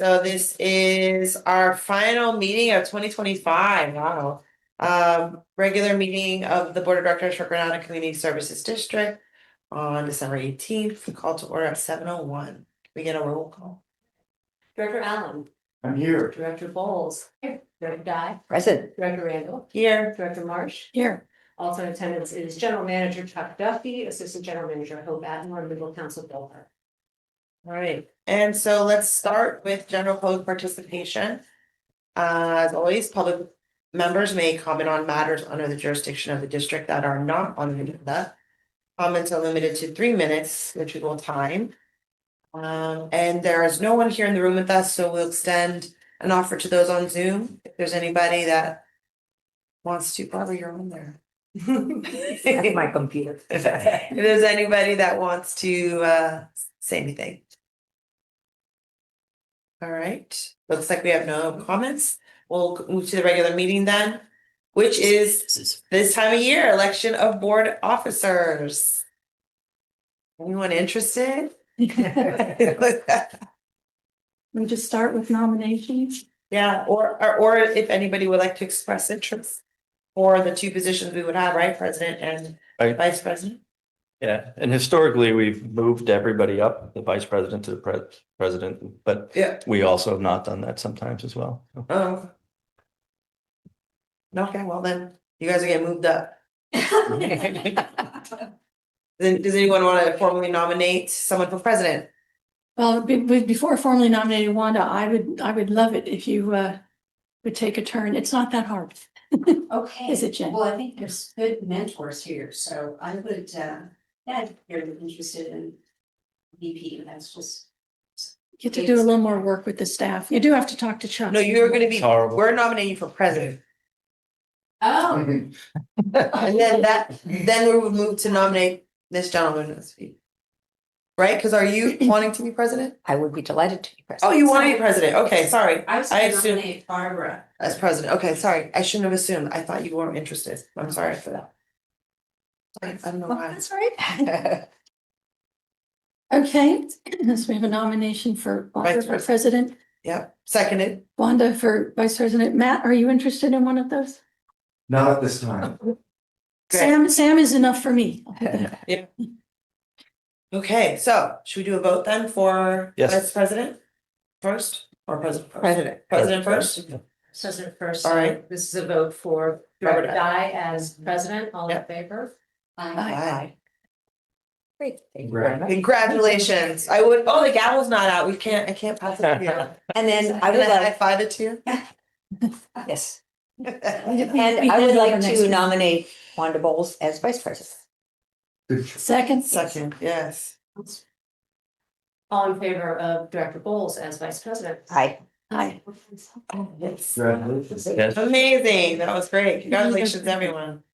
so this is our final meeting of 2025. Wow. Regular meeting of the Board of Directors for Granada Community Services District on December 18th, call to order at 7:01. We get a roll call. Director Allen. I'm here. Director Bowles. Here. Director Dye. Present. Director Randall. Here. Director Marsh. Here. Also in attendance is General Manager Chuck Duffy, Assistant General Manager Hope Atmore, and Legal Counsel Bill Hart. All right, and so let's start with general public participation. As always, public members may comment on matters under the jurisdiction of the district that are not on the agenda. Comments are limited to 3 minutes, which we will time. And there is no one here in the room with us, so we'll extend an offer to those on Zoom. If there's anybody that wants to, Barbara, you're on there. My computer. If there's anybody that wants to say anything. All right, looks like we have no comments. We'll move to the regular meeting then, which is this time of year, election of board officers. Anyone interested? We just start with nominations. Yeah, or if anybody would like to express interest for the two positions we would have, right, president and Right. vice president? Yeah, and historically, we've moved everybody up, the vice president to the president, but Yeah. we also have not done that sometimes as well. Oh. Okay, well then, you guys are getting moved up. Then, does anyone want to formally nominate someone for president? Well, before formally nominating Wanda, I would love it if you would take a turn. It's not that hard. Okay. Is it, Jen? Well, I think there's good mentors here, so I would, yeah, if you're interested in VP, that's just. Get to do a little more work with the staff. You do have to talk to Chuck. No, you're gonna be, It's horrible. we're nominating you for president. Oh, And then we would move to nominate this gentleman this week. Right, because are you wanting to be president? I would be delighted to be Oh, president. you want to be president, okay, sorry, I was I gonna assume- nominate Barbara. as president, okay, sorry, I shouldn't have assumed, I thought you weren't interested, I'm sorry for that. I don't know Well, why. that's right. Okay, so we have a nomination for Wanda Vice for president. president, Yep, seconded. Wanda for vice president. Matt, are you interested in one of those? Not at this time. Great. Sam is enough for me. Okay, so should we do a vote then for Yes. vice president first or president? first? President. President first? President first. All right. This is a vote for Barbara Director Dye as president. All in Yep. favor? Aye. Great. Thank you very much. Congratulations, I would, oh, the gavel's not out, I can't pass it to you. And then I Can would high like, five it to you? yes, We and I hand would over like next to week. nominate Wanda Bowles as vice president. Second. Second, yes. All in favor of Director Bowles as vice president? Aye. Aye. Yes. Yes. Amazing, that was great, congratulations, everyone.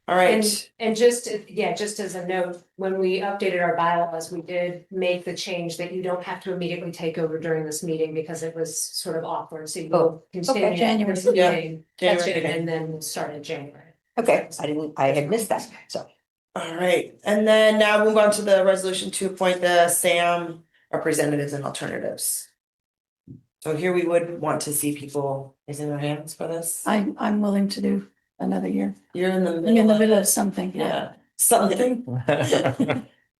All right, And just, yeah, just as a note, when we updated our bylaws, we did make the change that you don't have to immediately take over during this meeting because it was sort of awkward, so you will continue. January. this Yeah, meeting, January. And then we'll start in January. Okay, I had missed that, so. all right, and then now move on to the resolution to appoint the SAM representatives and alternatives. So here we would want to see people raising their hands for this. I'm willing to do another year. You're in the I'm in middle the of, middle of something. yeah, something.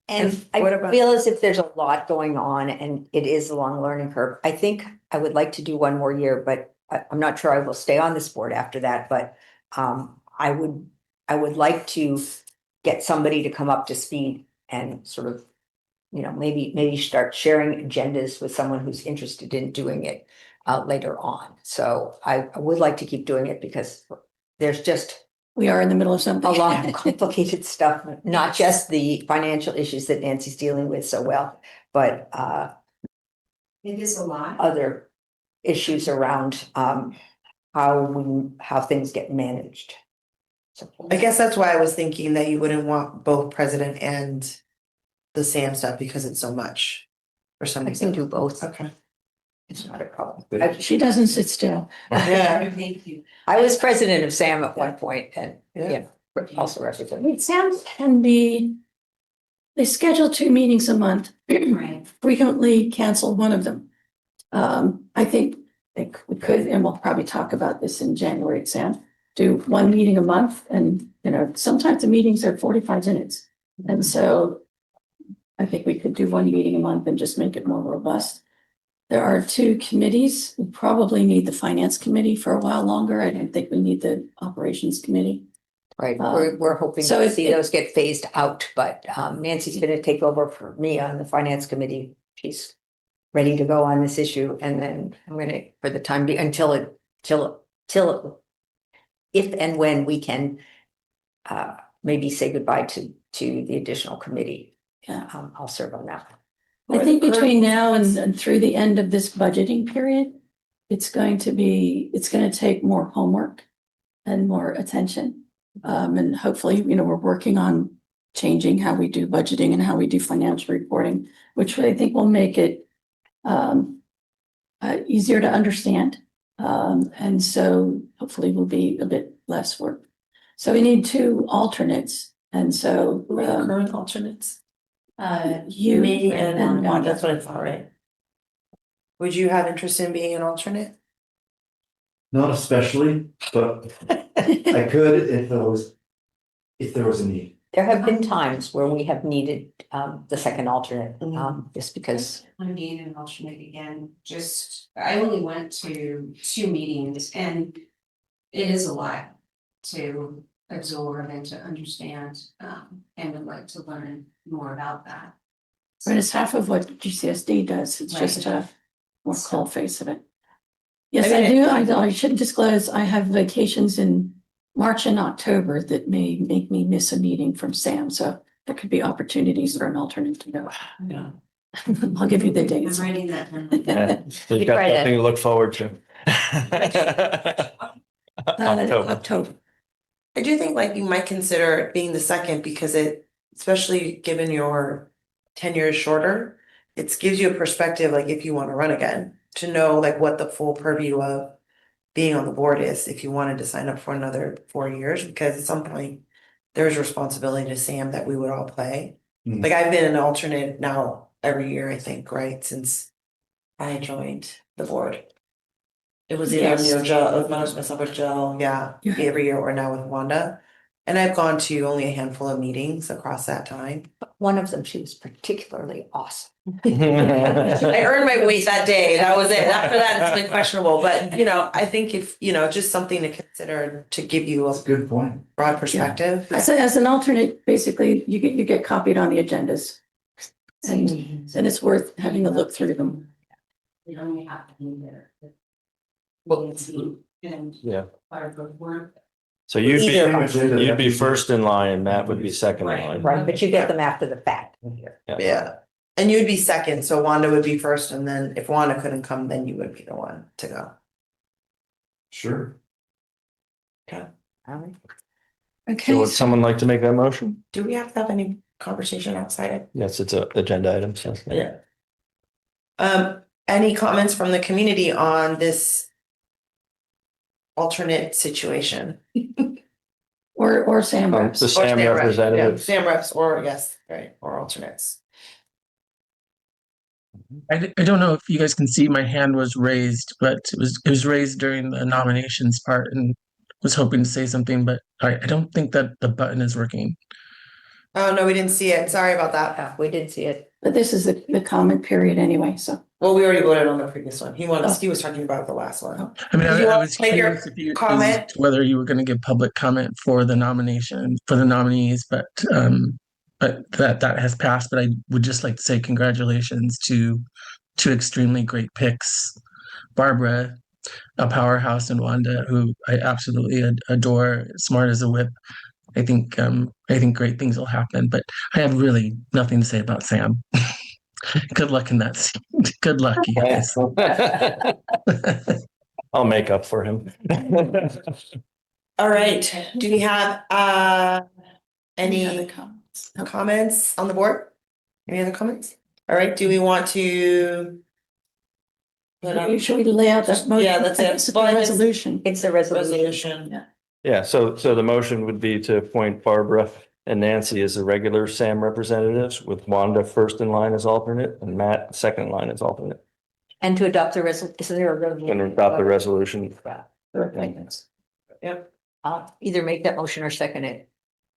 And what I about- feel as if there's a lot going on and it is a long learning curve. I think I would like to do one more year, but I'm not sure I will stay on this board after that, but I would like to get somebody to come up to speed and sort of, you know, maybe start sharing agendas with someone who's interested in doing it later on. So I would like to keep doing it because there's just We are in the middle of something. a lot of complicated stuff, not just the financial issues that Nancy's dealing with so well, but It is a lot. other issues around how things get managed. So I guess that's why I was thinking that you wouldn't want both president and the SAM stuff because it's so much. For some I can reason. do both. Okay. It's not a problem. She doesn't sit still. Yeah. Thank you. I was president of SAM at one point and, Yeah. also represented. Sam can be, they schedule 2 meetings a month. Right. Frequently cancel one of them. I think we could, and we'll probably talk about this in January, Sam, do one meeting a month, and, sometimes the meetings are 45 minutes. And so I think we could do one meeting a month and just make it more robust. There are two committees. We probably need the finance committee for a while longer. I don't think we need the operations committee. Right, we're hoping so to if see it- those get phased out, but Nancy's gonna take over for me on the finance committee. She's ready to go on this issue, and then I'm gonna, for the time being, till if and when we can maybe say goodbye to the additional committee. Yeah. I'll serve on that. I think between now and through the end of this budgeting period, it's going to take more homework and more attention. And hopefully, we're working on changing how we do budgeting and how we do financial reporting, which I think will make it easier to understand. And so hopefully will be a bit less work. So we need two alternates. And so Current alternates? you Me and Wanda. that's what I thought, right? Would you have interest in being an alternate? Not especially, but I could if there was a need. There have been times where we have needed the second alternate, just because. I'm being an alternate again, I only went to 2 meetings and it is a lot to absorb and to understand, and would like to learn more about that. But it's half of what GCSD does. It's Right. just a more cold face of it. Yes, I I mean, do. I should disclose, I have vacations in March and October that may make me miss a meeting from Sam. So there could be opportunities for an alternate to go. Yeah. I'll give you the I'm dates. writing that down. Yeah, you've got try to- something to look forward to. October. October. I do think like you might consider being the second because especially given your tenure is shorter, it gives you a perspective, like if you want to run again, to know like what the full purview of being on the board is, if you wanted to sign up for another 4 years, because at some point there's responsibility to Sam that we would all play. Mhm. Like I've been an alternate now every year, I think, right, since I joined the board. It was either Yes. me or Jill, it was when I was myself with Jill, yeah, Yeah. every year or now with Wanda. And I've gone to only a handful of meetings across that time. One of them, she was particularly awesome. I earned my weight that day, that was it, after that, it's been questionable, but I think if, just something to consider to give you a That's a good point. broad perspective. As an alternate, basically, you get copied on the agendas. And it's worth having a look through them. We only have to be there. And Yeah, our good work. so you'd Either be, you'd be first in line and Matt would be second in line. Right, but you get them after the fact. Yeah, and you'd be second, so Wanda would be first, and then if Wanda couldn't come, then you would be the one to go. Sure. All right. Okay. So would someone like to make that motion? Do we have to have any conversation outside of? Yes, it's a agenda item, so. Yeah. Any comments from the community on this alternate situation? Or Sam The reps. Or Sam reps, representative. yeah, Sam reps, or yes, right, or alternates. I don't know if you guys can see my hand was raised, but it was raised during the nominations part and was hoping to say something, but I don't think that the button is working. Oh, no, we didn't see it, sorry about that. Yeah, we did see it. But this is the comment period anyway, so. Well, we already voted on the previous one, he was talking about the last one. I mean, Did you I want was to make your curious if you comment? whether you were going to give public comment for the nomination for the nominees, but that has passed. But I would just like to say congratulations to two extremely great picks, Barbara, a powerhouse, and Wanda, who I absolutely adore, smart as a whip. I think great things will happen, but I have really nothing to say about Sam. Good luck in that scene. Good luck, you guys. I'll make up for him. All right, do we have any other comments? comments on the board? Any other comments? All right, do we want to? Should we lay out that motion? Yeah, that's it. It's a resolution. It's a resolution. Resolution. Yeah, so the motion would be to appoint Barbara and Nancy as the regular SAM representatives, with Wanda first in line as alternate and Matt second in line as alternate. And to adopt the is there a resolution? And adopt the resolution. Yep. Either make that motion or second it.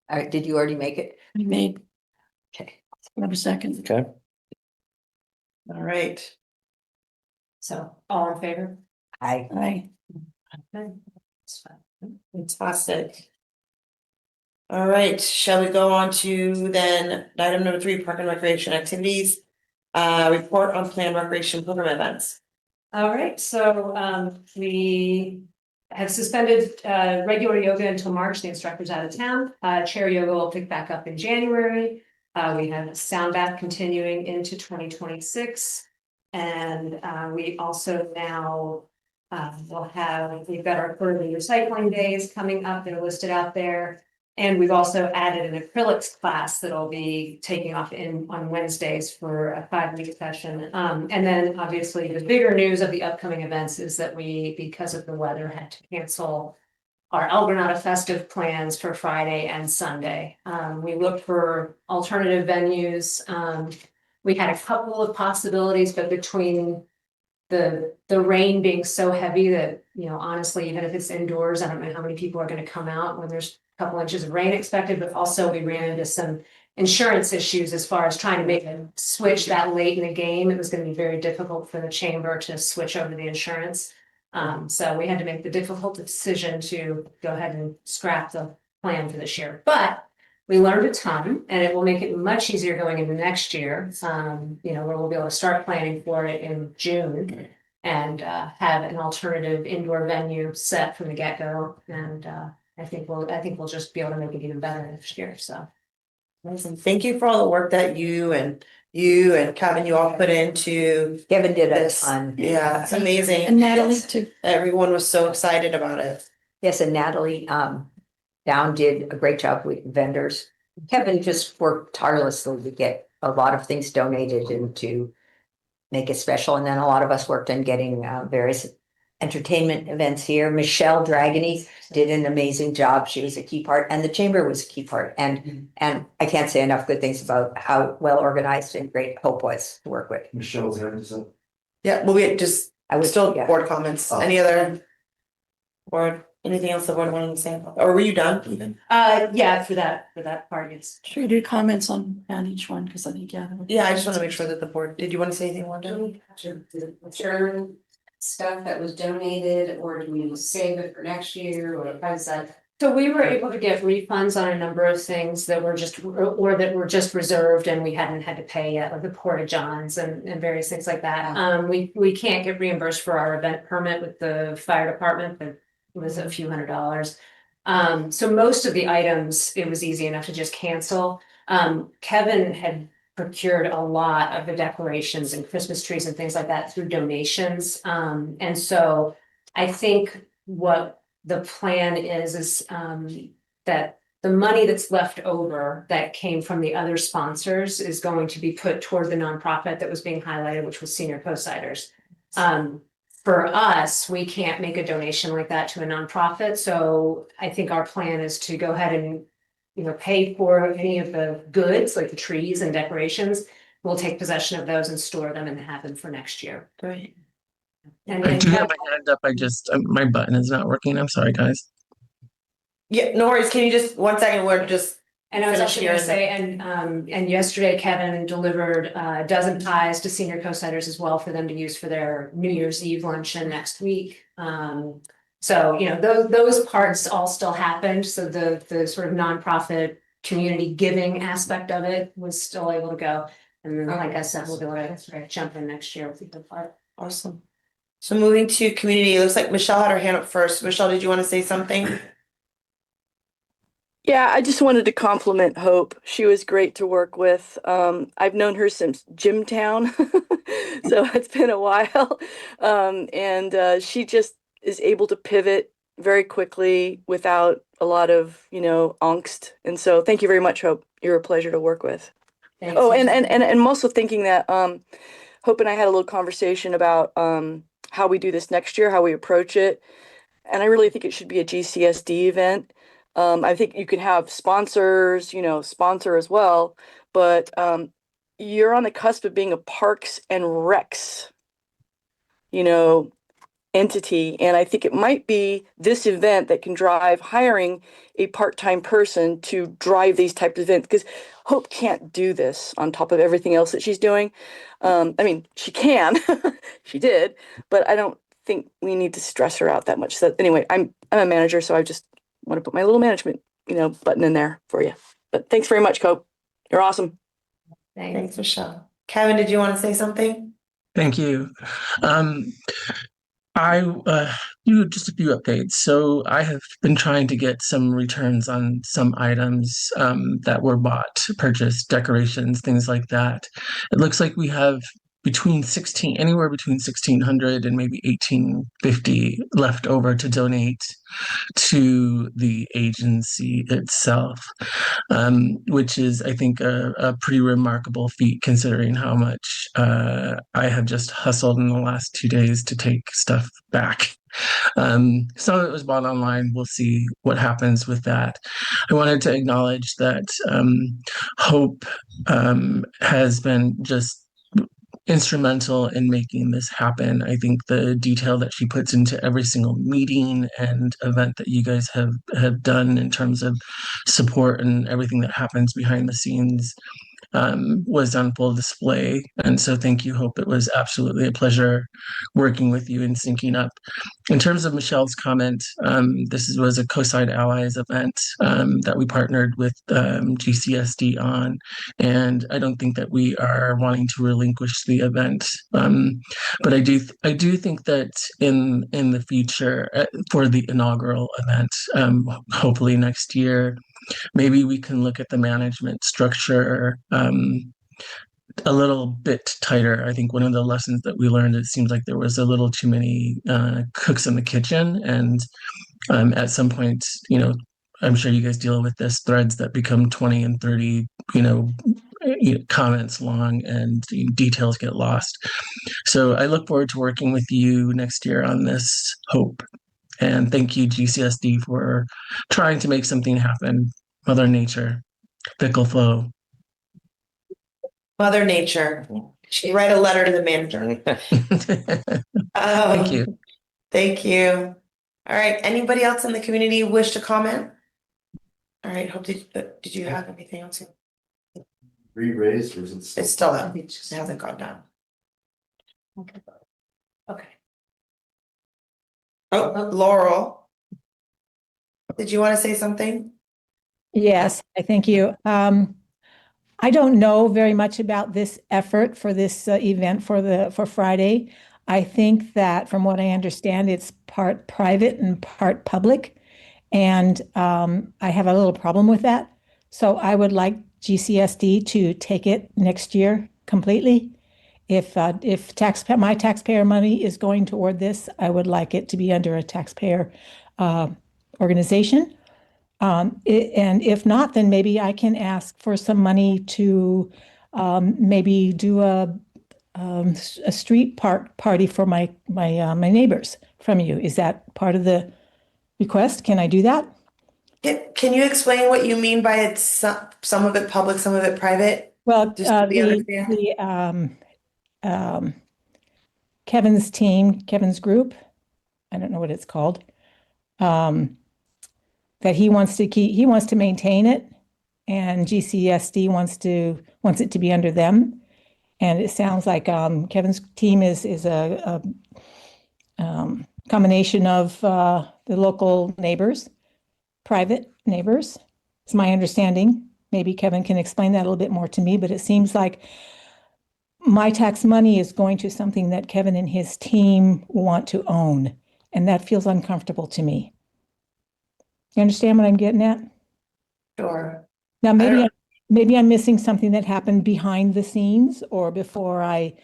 All right, did you already make it? I made, Okay. whatever second. Okay. All right. So all in favor? I, Okay. It's fine. Fantastic. All right, shall we go on to then item number 3, park and recreation activities? Report on planned recreation program events. All right, so we have suspended regular yoga until March. The instructor's out of town. Chair yoga will pick back up in January. We have sound bath continuing into 2026. And we also now we've got our quarterly recycling days coming up. They're listed out there. And we've also added an acrylics class that'll be taking off on Wednesdays for a 5-week session. And then obviously the bigger news of the upcoming events is that we, because of the weather, had to cancel our El Granada festive plans for Friday and Sunday. We looked for alternative venues. We had a couple of possibilities, but between the rain being so heavy that, honestly, even if it's indoors, I don't know how many people are going to come out when there's a couple inches of rain expected, but also we ran into some insurance issues as far as trying to make a switch that late in the game. It was going to be very difficult for the chamber to switch over the insurance. So we had to make the difficult decision to go ahead and scrap the plan for this year, but we learned a ton and it will make it much easier going into next year. Where we'll be able to start planning for it in June and have an alternative indoor venue set from the get-go. And I think we'll just be able to make it even better next year. So Amazing. Thank you for all the work that you and Kevin, you all put into Kevin did a this. ton. Yeah, it's amazing. And Natalie too. Everyone was so excited about it. Yes, and Natalie, Down did a great job with vendors. Kevin just worked tirelessly to get a lot of things donated and to make it special. And then a lot of us worked on getting various entertainment events here. Michelle Dragony did an amazing job. She was a key part, and the chamber was a key part. And I can't say enough good things about how well organized and great Hope was to work with. Michelle's hand is up. Yeah, well, we just, I was still yeah. board comments. Oh. Any other board, anything else the board wanted to say? Or were you done even? yeah, for that part, it's Should we do comments on each one? Because I think, yeah. Yeah, I just want to make sure that the board, did you want to say anything, Wanda? The return stuff that was donated, or do we save it for next year, or how does that? So we were able to get refunds on a number of things that were just reserved and we hadn't had to pay yet, like the Porta Johns and various things like that. We can't get reimbursed for our event permit with the fire department, but it was a few $100s. So most of the items, it was easy enough to just cancel. Kevin had procured a lot of the decorations and Christmas trees and things like that through donations. And so I think what the plan is that the money that's left over that came from the other sponsors is going to be put toward the nonprofit that was being highlighted, which was Senior Co-Siders. For us, we can't make a donation like that to a nonprofit. So I think our plan is to go ahead and pay for any of the goods like the trees and decorations. We'll take possession of those and store them and have them for next year. Great. And I then do have my hand up. I just, my button is not working. I'm sorry, guys. Yeah, no worries. Can you just, 1 second, we're just. And I was finish also here gonna and say, and yesterday Kevin delivered a dozen pies to Senior Co-Siders as well for them to use for their New Year's Eve luncheon next week. So, those parts all still happened. So the sort of nonprofit community giving aspect of it was still able to go. And then, like I said, we'll be able to jump in next year with the good part. Awesome. So moving to community, it looks like Michelle had her hand up first. Michelle, did you want to say something? Yeah, I just wanted to compliment Hope. She was great to work with. I've known her since Gymtown, so it's been a while. And she just is able to pivot very quickly without a lot of, angst. And so thank you very much, Hope. You're a pleasure to work with. Thanks. Oh, and I'm also thinking that Hope and I had a little conversation about how we do this next year, how we approach it. And I really think it should be a GCSD event. I think you can have sponsors, sponsor as well, but you're on the cusp of being a Parks and Recs entity. And I think it might be this event that can drive hiring a part-time person to drive these types of events, because Hope can't do this on top of everything else that she's doing. I mean, she can, she did, but I don't think we need to stress her out that much. So anyway, I'm a manager, so I just want to put my little management, button in there for you. But thanks very much, Hope. You're awesome. Thanks, Michelle. Kevin, did you want to say something? Thank you. I do just a few updates. So I have been trying to get some returns on some items that were bought, purchased, decorations, things like that. It looks like we have anywhere between 1,600 and maybe 1,850 left over to donate to the agency itself, which is, I think, a pretty remarkable feat considering how much I have just hustled in the last 2 days to take stuff back. Some of it was bought online. We'll see what happens with that. I wanted to acknowledge that Hope has been just instrumental in making this happen. I think the detail that she puts into every single meeting and event that you guys have done in terms of support and everything that happens behind the scenes was on full display. And so thank you, Hope. It was absolutely a pleasure working with you and syncing up. In terms of Michelle's comment, this was a COSIDE Allies event that we partnered with GCSD on, and I don't think that we are wanting to relinquish the event. But I do think that in the future, for the inaugural event, hopefully next year, maybe we can look at the management structure a little bit tighter. I think one of the lessons that we learned, it seems like there was a little too many cooks in the kitchen, and at some point, I'm sure you guys deal with this, threads that become 20 and 30, comments long, and details get lost. So I look forward to working with you next year on this, Hope. And thank you, GCSD, for trying to make something happen. Mother Nature, fickle flow. Mother Nature. She write a letter to the manager. Thank you. Thank you. All right. Anybody else in the community wish to comment? All right. Hope did you have anything else? Re-raised or is it still? It's still up. It just hasn't gone down. Okay. Oh, Laurel. Did you want to say something? Yes, I thank you. I don't know very much about this effort for this event for Friday. I think that from what I understand, it's part private and part public. And I have a little problem with that. So I would like GCSD to take it next year completely. If my taxpayer money is going toward this, I would like it to be under a taxpayer organization. And if not, then maybe I can ask for some money to maybe do a street party for my neighbors from you. Is that part of the request? Can I do that? Can you explain what you mean by it's some of it public, some of it private? Well, Just so we understand. Kevin's group, I don't know what it's called, that he wants to maintain it, and GCSD wants it to be under them. And it sounds like Kevin's team is a combination of the local neighbors, private neighbors. It's my understanding. Maybe Kevin can explain that a little bit more to me, but it seems like my tax money is going to something that Kevin and his team want to own, and that feels uncomfortable to me. You understand what I'm getting at? Sure. Now, maybe I'm missing something that happened behind the scenes or before I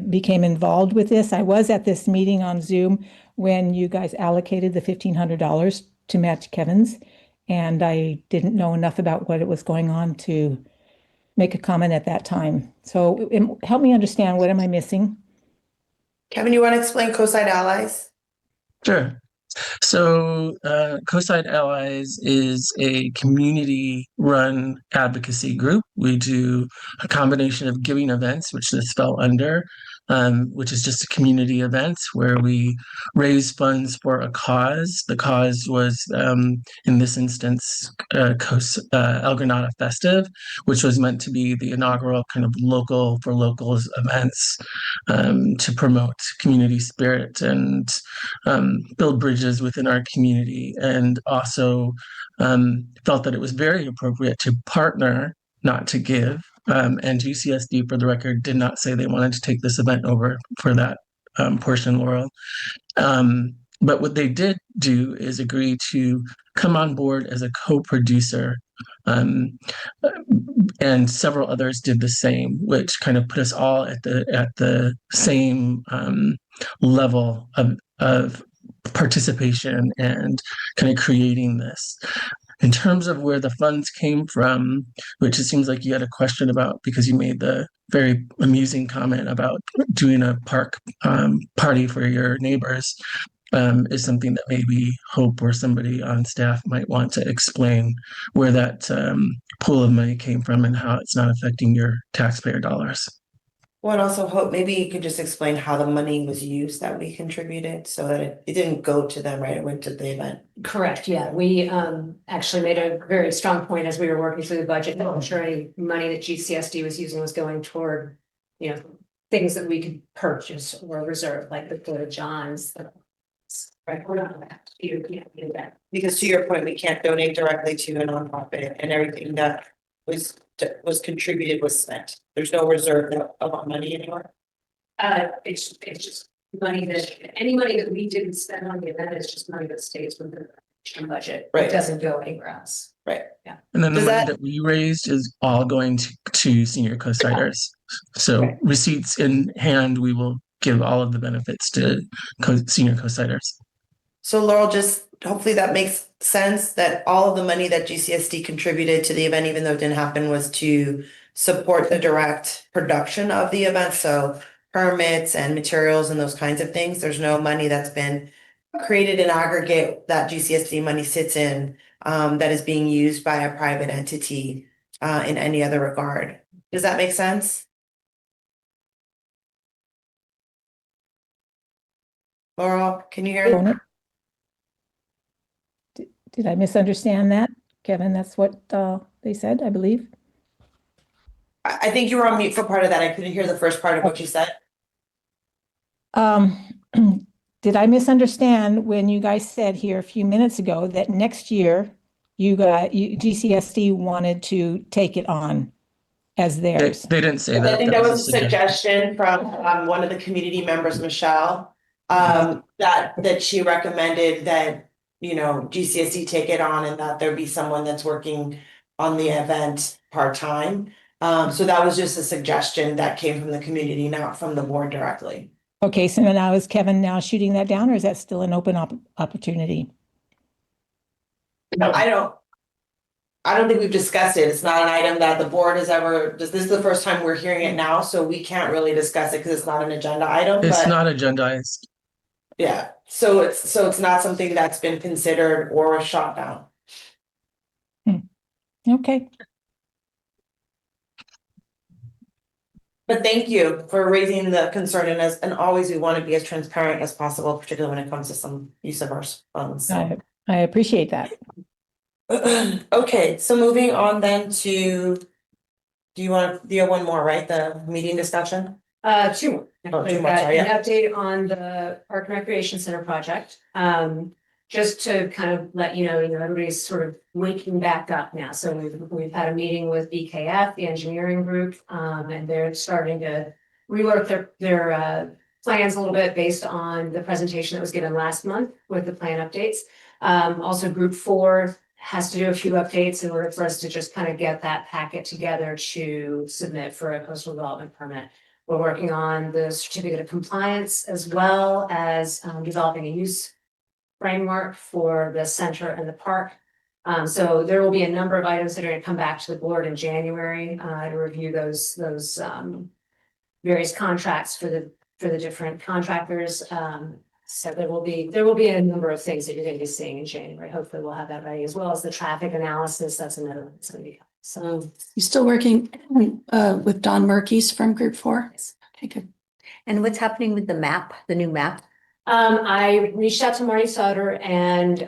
became involved with this. I was at this meeting on Zoom when you guys allocated the $1,500 to match Kevin's, and I didn't know enough about what it was going on to make a comment at that time. So help me understand, what am I missing? Kevin, you want to explain COSIDE Allies? Sure. So COSIDE Allies is a community-run advocacy group. We do a combination of giving events, which this fell under, which is just a community event where we raise funds for a cause. The cause was, in this instance, El Granada Festive, which was meant to be the inaugural kind of local for locals events, to promote community spirit and build bridges within our community, and also felt that it was very appropriate to partner, not to give. And GCSD, for the record, did not say they wanted to take this event over for that portion, Laurel. But what they did do is agree to come on board as a co-producer. And several others did the same, which kind of put us all at the same level of participation and kind of creating this. In terms of where the funds came from, which it seems like you had a question about because you made the very amusing comment about doing a park party for your neighbors, is something that maybe Hope or somebody on staff might want to explain where that pool of money came from and how it's not affecting your taxpayer dollars. Well, and also Hope, maybe you could just explain how the money was used that we contributed so that it didn't go to them, right? It went to the event. Correct, yeah, we actually made a very strong point as we were working through the budget, that I'm sure any money that GCSD was using was going toward, things that we could purchase or reserve, like the Porta Johns. Right, we're not that, you can't do that. Because to your point, we can't donate directly to a nonprofit, and everything that was contributed was spent. There's no reserve of our money anymore. It's just money any money that we didn't spend on the event is just money that stays within the budget. Right. It doesn't go anywhere else. Right. Yeah. And then the Does money that- that we raised is all going to senior co-siders. So Okay. receipts in hand, we will give all of the benefits to senior co-siders. So Laurel, just hopefully that makes sense that all of the money that GCSD contributed to the event, even though it didn't happen, was to support the direct production of the event. So permits and materials and those kinds of things. There's no money that's been created in aggregate that GCSD money sits in that is being used by a private entity in any other regard. Does that make sense? Laurel, can you hear me? Did I misunderstand that, Kevin? That's what they said, I believe. I think you were on mute for part of that. I couldn't hear the first part of what you said. Did I misunderstand when you guys said here a few minutes ago that next year GCSD wanted to take it on as theirs? They didn't say I that. think that that was a suggestion from one of the community members, Michelle, that she recommended that, GCSD take it on and that there be someone that's working on the event part-time. So that was just a suggestion that came from the community, not from the board directly. Okay, so now is Kevin now shooting that down, or is that still an open opportunity? No, I don't think we've discussed it. It's not an item that the board has ever, this is the first time we're hearing it now, so we can't really discuss it because it's not an agenda item, It's but not agendized. yeah, so it's not something that's been considered or shot down. Okay. But thank you for raising the concern, and always we want to be as transparent as possible, particularly when it comes to some use of our funds. I appreciate that. Okay, so moving on then to, do you have one more, right? The meeting discussion? Two more. Oh, two We've more, got sorry, an yeah. update on the Park and Recreation Center project. Just to kind of let you know, everybody's sort of waking back up now. So we've had a meeting with BKF, the engineering group, and they're starting to rework their plans a little bit based on the presentation that was given last month with the plan updates. Also, Group 4 has to do a few updates in order for us to just kind of get that packet together to submit for a coastal development permit. We're working on the certificate of compliance as well as developing a use framework for the center and the park. So there will be a number of items that are going to come back to the board in January to review those various contracts for the different contractors. So there will be a number of things that you're going to be seeing in January. Hopefully we'll have that ready, as well as the traffic analysis. That's another one that's going to be. So You still working with Don Murkey's from Group 4? Yes. Okay, good. And what's happening with the map, the new map? I reached out to Marty Sutter and,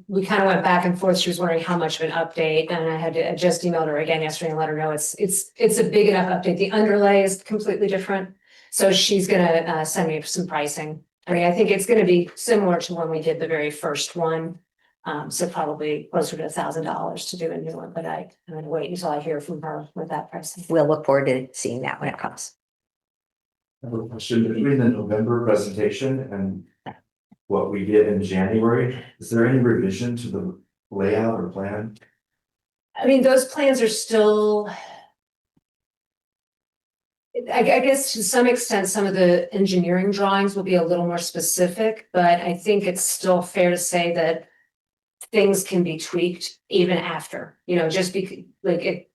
we kind of went back and forth. She was wondering how much of an update, and I just emailed her again yesterday and let her know it's a big enough update. The underlay is completely different. So she's gonna, send me some pricing. I mean, I think it's gonna be similar to when we did the very first one. So probably closer to $1,000 to do a new one, but I'm gonna wait until I hear from her with that pricing. We'll look forward to seeing that when it comes. I have a question between the November presentation and what we get in January. Is there any revision to the layout or plan? I mean, those plans are still. I guess to some extent, some of the engineering drawings will be a little more specific, but I think it's still fair to say that. Things can be tweaked even after, just because,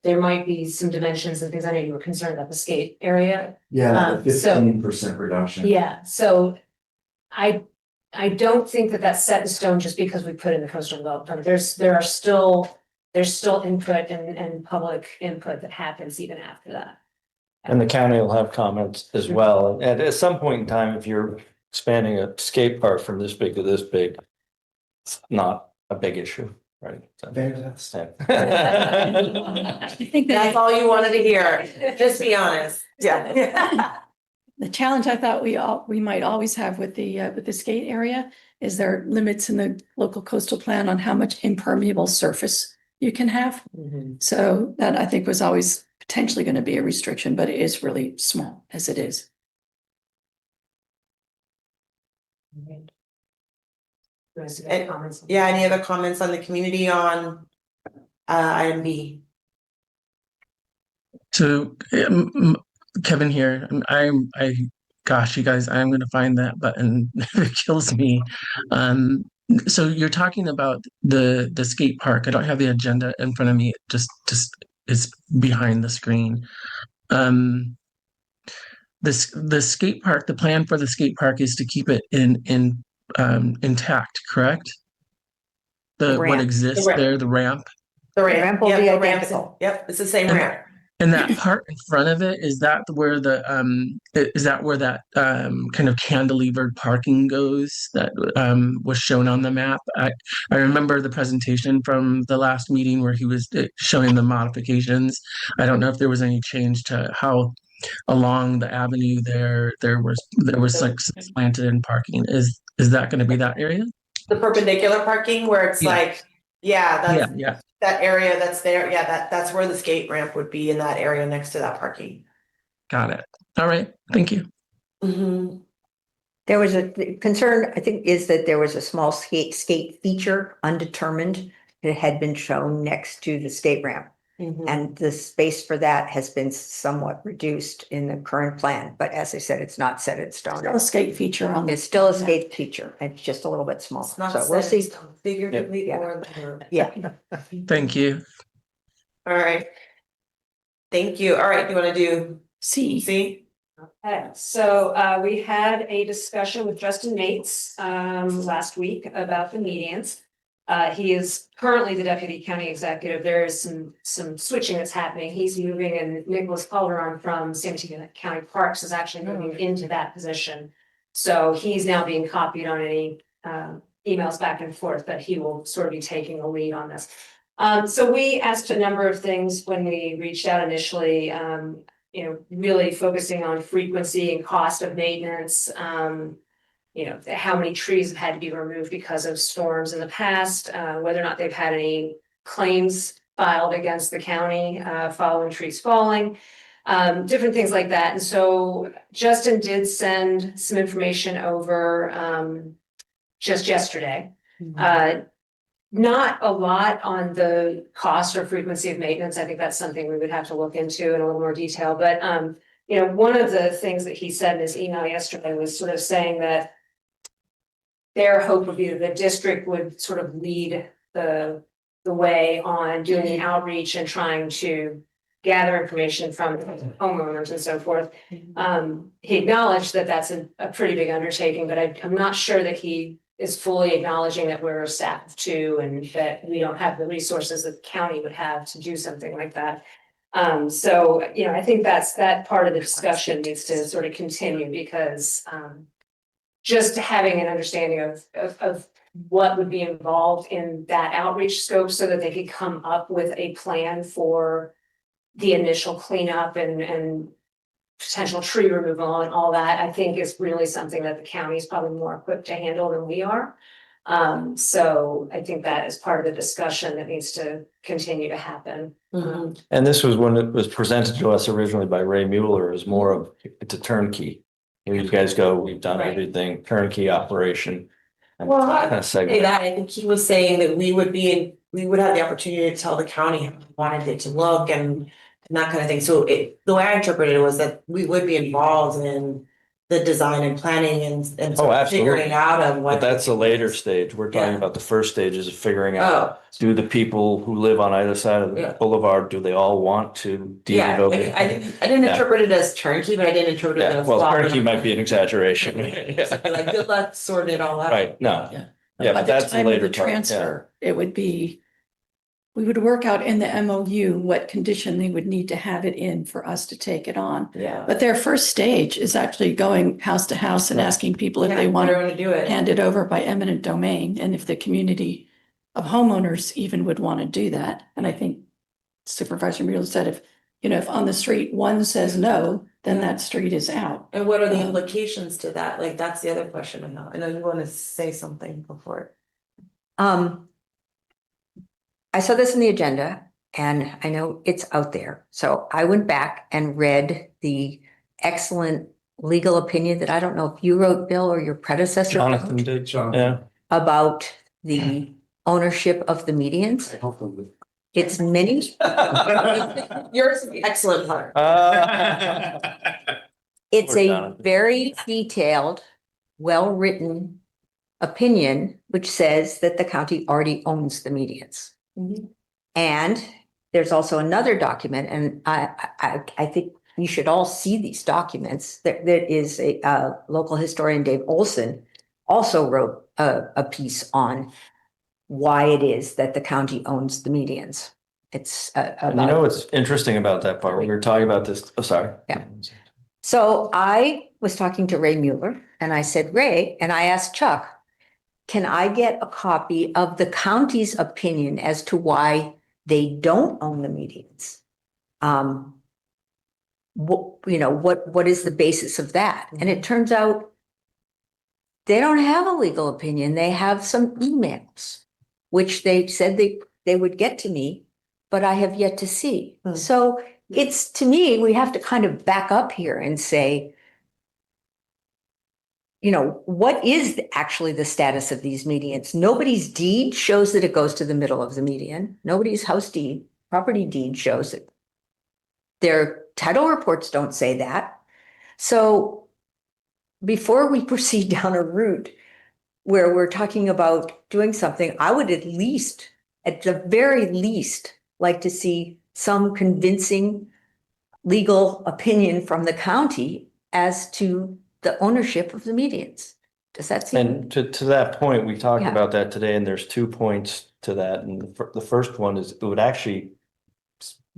there might be some dimensions and things. I know you were concerned about the skate area. Yeah, the So- 15% reduction. Yeah, so I don't think that that's set in stone just because we put in the coastal development. There's still input and public input that happens even after that. And the county will have comments as well. And at some point in time, if you're expanding a skate park from this big to this big, it's not a big issue, right? So- Fantastic. I think That's that all you wanted to hear. Just be honest. Yeah. the challenge I thought we might always have with the skate area is there are limits in the local coastal plan on how much impermeable surface you can have. So that I think was always potentially going to be a restriction, but it is really small as it is. Comments? Yeah, any other comments on the community on item B? So Kevin here, gosh, you guys, I'm gonna find that button. It kills me. So you're talking about the skate park. I don't have the agenda in front of me. Just it's behind the screen. The skate park, the plan for the skate park is to keep it intact, correct? The What ramp. exists The ramp. there, the ramp. The ramp will Yep, be the ramp's- identical. Yep, it's the same And- ramp. And that part in front of it, is that where that kind of cantilevered parking goes that was shown on the map? I remember the presentation from the last meeting where he was showing the modifications. I don't know if there was any change to how along the avenue there was like slanted in parking. Is that going to be that area? The perpendicular parking where it's Yeah. like, that's Yeah. that area that's there. Yeah, that's where the skate ramp would be, in that area next to that parking. Got it. All right. Thank you. There was the concern, I think, is that there was a small skate feature undetermined that had been shown next to the skate ramp. And the space for that has been somewhat reduced in the current plan, but as I said, it's not set in stone. Still a skate feature on It's still a skate feature, it's just a little bit small, It's not so we'll set in see. stone, figuratively Yeah. or literally. Yeah, Thank you. All right. Thank you. All right, you want to do C. C? Okay, so we had a discussion with Justin Mates last week about the medians. He is currently the deputy county executive. There is some switching that's happening. He's moving, and Nicholas Calderon from San Diego County Parks is actually moving into that position. So he's now being copied on any emails back and forth, but he will sort of be taking the lead on this. So we asked a number of things when we reached out initially, really focusing on frequency and cost of maintenance. How many trees have had to be removed because of storms in the past, whether or not they've had any claims filed against the county following trees falling, different things like that. And so Justin did send some information over just yesterday. Not a lot on the cost or frequency of maintenance. I think that's something we would have to look into in a little more detail. But one of the things that he said in his email yesterday was sort of saying that their hope would be that the district would sort of lead the way on doing the outreach and trying to gather information from homeowners and so forth. He acknowledged that that's a pretty big undertaking, but I'm not sure that he is fully acknowledging that we're a staff of two and that we don't have the resources that the county would have to do something like that. So, you know, I think that part of the discussion needs to sort of continue because, just having an understanding of what would be involved in that outreach scope so that they could come up with a plan for the initial cleanup and potential tree removal and all that, I think is really something that the county is probably more equipped to handle than we are. So I think that is part of the discussion that needs to continue to happen. And this was when it was presented to us originally by Ray Mueller, as more of, it's a turnkey. Here you guys go, we've done Right. everything, turnkey operation. And Well, kind of say segment. that, I think he was saying that we would have the opportunity to tell the county how we wanted it to look and that kind of thing. So the way I interpreted it was that we would be involved in the design and planning and Oh, sort of absolutely. figuring out of what. But that's a later stage. We're talking Yeah. about the first stages of figuring out, Oh, do the people who live on either side of the Yeah. boulevard, do they all want to deed yeah, it over? I didn't Yeah. interpret it as turnkey, but I did interpret it Yeah, as. well, turnkey might be an exaggeration. Like, good luck sorting it all out. Right, no, Yeah. yeah, By but the that's the time of later the part, yeah. transfer, it would be, we would work out in the MOU what condition they would need to have it in for us to take it on. Yeah. But their first stage is actually going house to house and Right. asking people if Yeah, they want they're to gonna do it. hand it over by eminent domain, and if the community of homeowners even would want to do that. And I think Supervisor Mueller said if on the street one says no, then Yeah. that street is out. And what are the implications to that? Like, that's the other question I know you wanna say something before. I saw this in the agenda and I know it's out there. So I went back and read the excellent legal opinion that I don't know if you wrote, Bill, or your predecessor wrote, Jonathan did, yeah. about the ownership of the medians. It's many. Yours is the excellent part. It's Poor a Jonathan. very detailed, well-written opinion, which says that the county already owns the medians. And there's also another document, and I think you should all see these documents. There is a local historian, Dave Olson, also wrote a piece on why it is that the county owns the medians. It's And you know what's interesting about that part? We were talking about this, oh, sorry. Yeah. So I was talking to Ray Mueller and I said, Ray, and I asked Chuck, can I get a copy of the county's opinion as to why they don't own the medians? What is the basis of that? And it turns out they don't have a legal opinion. They have some emails, which they said they would get to me, but I have yet to see. So it's, to me, we have to kind of back up here and say, what is actually the status of these medians? Nobody's deed shows that it goes to the middle of the median. Nobody's house deed, property deed shows it. Their title reports don't say that. So before we proceed down a route where we're talking about doing something, I would at the very least, like to see some convincing legal opinion from the county as to the ownership of the medians. Does that seem? And to that point, we talked Yeah. about that today, and there's 2 points to that. And the first one is it would actually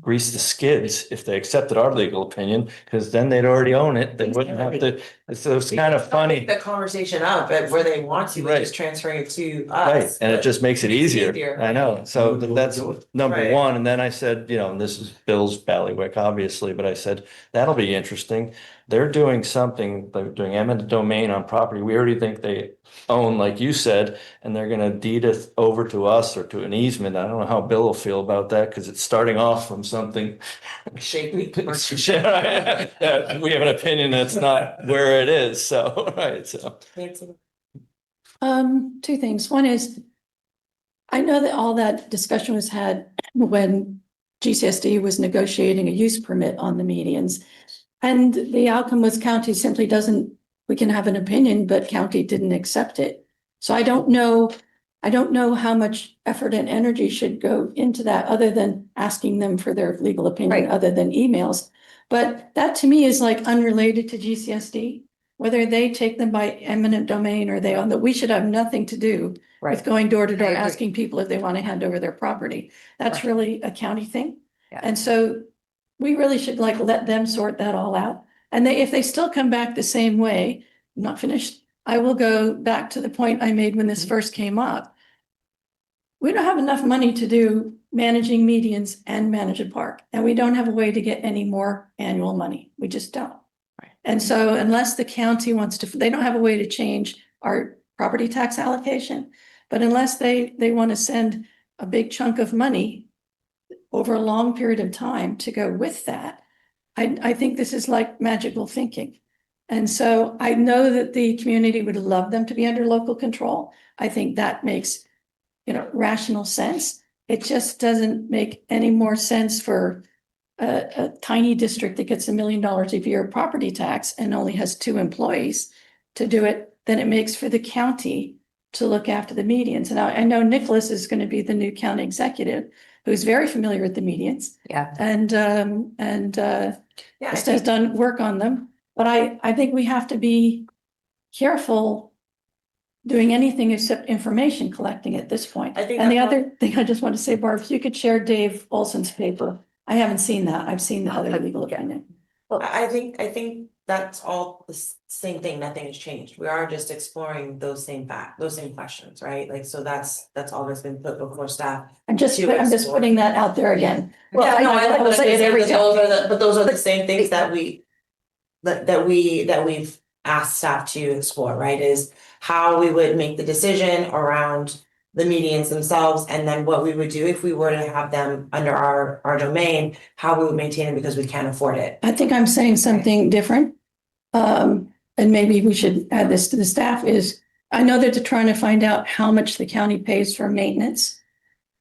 grease the skids if they accepted our legal opinion, because then they'd already own it. They wouldn't have to, so it's kind of funny. The conversation up at where they want to, Right. but just transferring it to Right, us. and it just makes it easier. Easier. I know, so that's number Right. one. And then I said, and this is Bill's bailiwick, obviously, but I said, that'll be interesting. They're doing something, they're doing eminent domain on property we already think they own, like you said, and they're gonna deed it over to us or to an easement. I don't know how Bill will feel about that, because it's starting off from something. Shaky. Yeah, we have an opinion that's not where it is, so, right, so. Two things. One is, I know that all that discussion was had when GCSD was negotiating a use permit on the medians. And the outcome was county simply we can have an opinion, but county didn't accept it. So I don't know how much effort and energy should go into that, other than asking them for their legal opinion, Right. other than emails. But that to me is like unrelated to GCSD, whether they take them by eminent domain or they own that. We should have nothing to do Right. with going door to door, I agree. asking people if they want to hand over their property. That's Right. really a county thing. Yeah. And so we really should like let them sort that all out. And if they still come back the same way, I'm not finished, I will go back to the point I made when this first came up. We don't have enough money to do managing medians and manage a park, and we don't have a way to get any more annual money. We just don't. And so unless the county wants to, they don't have a way to change our property tax allocation. But unless they want to send a big chunk of money over a long period of time to go with that, I think this is like magical thinking. And so I know that the community would love them to be under local control. I think that makes, rational sense. It just doesn't make any more sense for a tiny district that gets $1 million a year property tax and only has 2 employees to do it than it makes for the county to look after the medians. And I know Nicholas is going to be the new county executive, who's very familiar with the medians. Yeah. And Yeah, I has think- done work on them. But I think we have to be careful doing anything except information collecting at this point. I think And the that's other thing I just want to say, Barb, if you could share Dave Olson's paper. I haven't seen that. I've seen the other legal opinion. I think that's all the same thing, nothing has changed. We are just exploring those same questions, right? Like, so that's all that's been put before staff. I'm just explore. putting that out there again. Yeah, no, I will say it every time. Those are the same things that we've asked staff to explore, right? Is how we would make the decision around the medians themselves, and then what we would do if we were to have them under our domain, how we would maintain it because we can't afford it. I think I'm saying something different. And maybe we should add this to the staff is, I know that they're trying to find out how much the county pays for maintenance.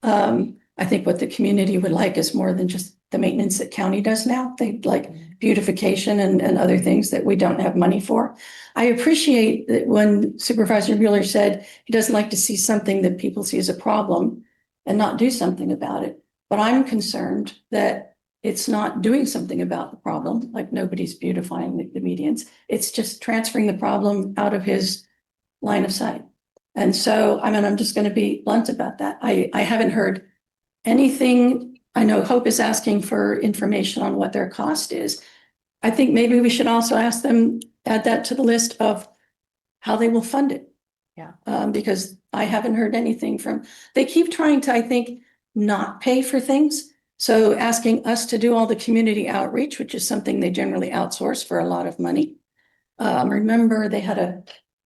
I think what the community would like is more than just the maintenance that county does now. They'd like beautification and other things that we don't have money for. I appreciate that when Supervisor Mueller said he doesn't like to see something that people see as a problem and not do something about it. But I'm concerned that it's not doing something about the problem, like nobody's beautifying the medians. It's just transferring the problem out of his line of sight. And so, I'm just going to be blunt about that. I haven't heard anything. I know Hope is asking for information on what their cost is. I think maybe we should also ask them, add that to the list of how they will fund it. Yeah. Because I haven't heard anything they keep trying to, I think, not pay for things. So asking us to do all the community outreach, which is something they generally outsource for a lot of money. Remember, they had a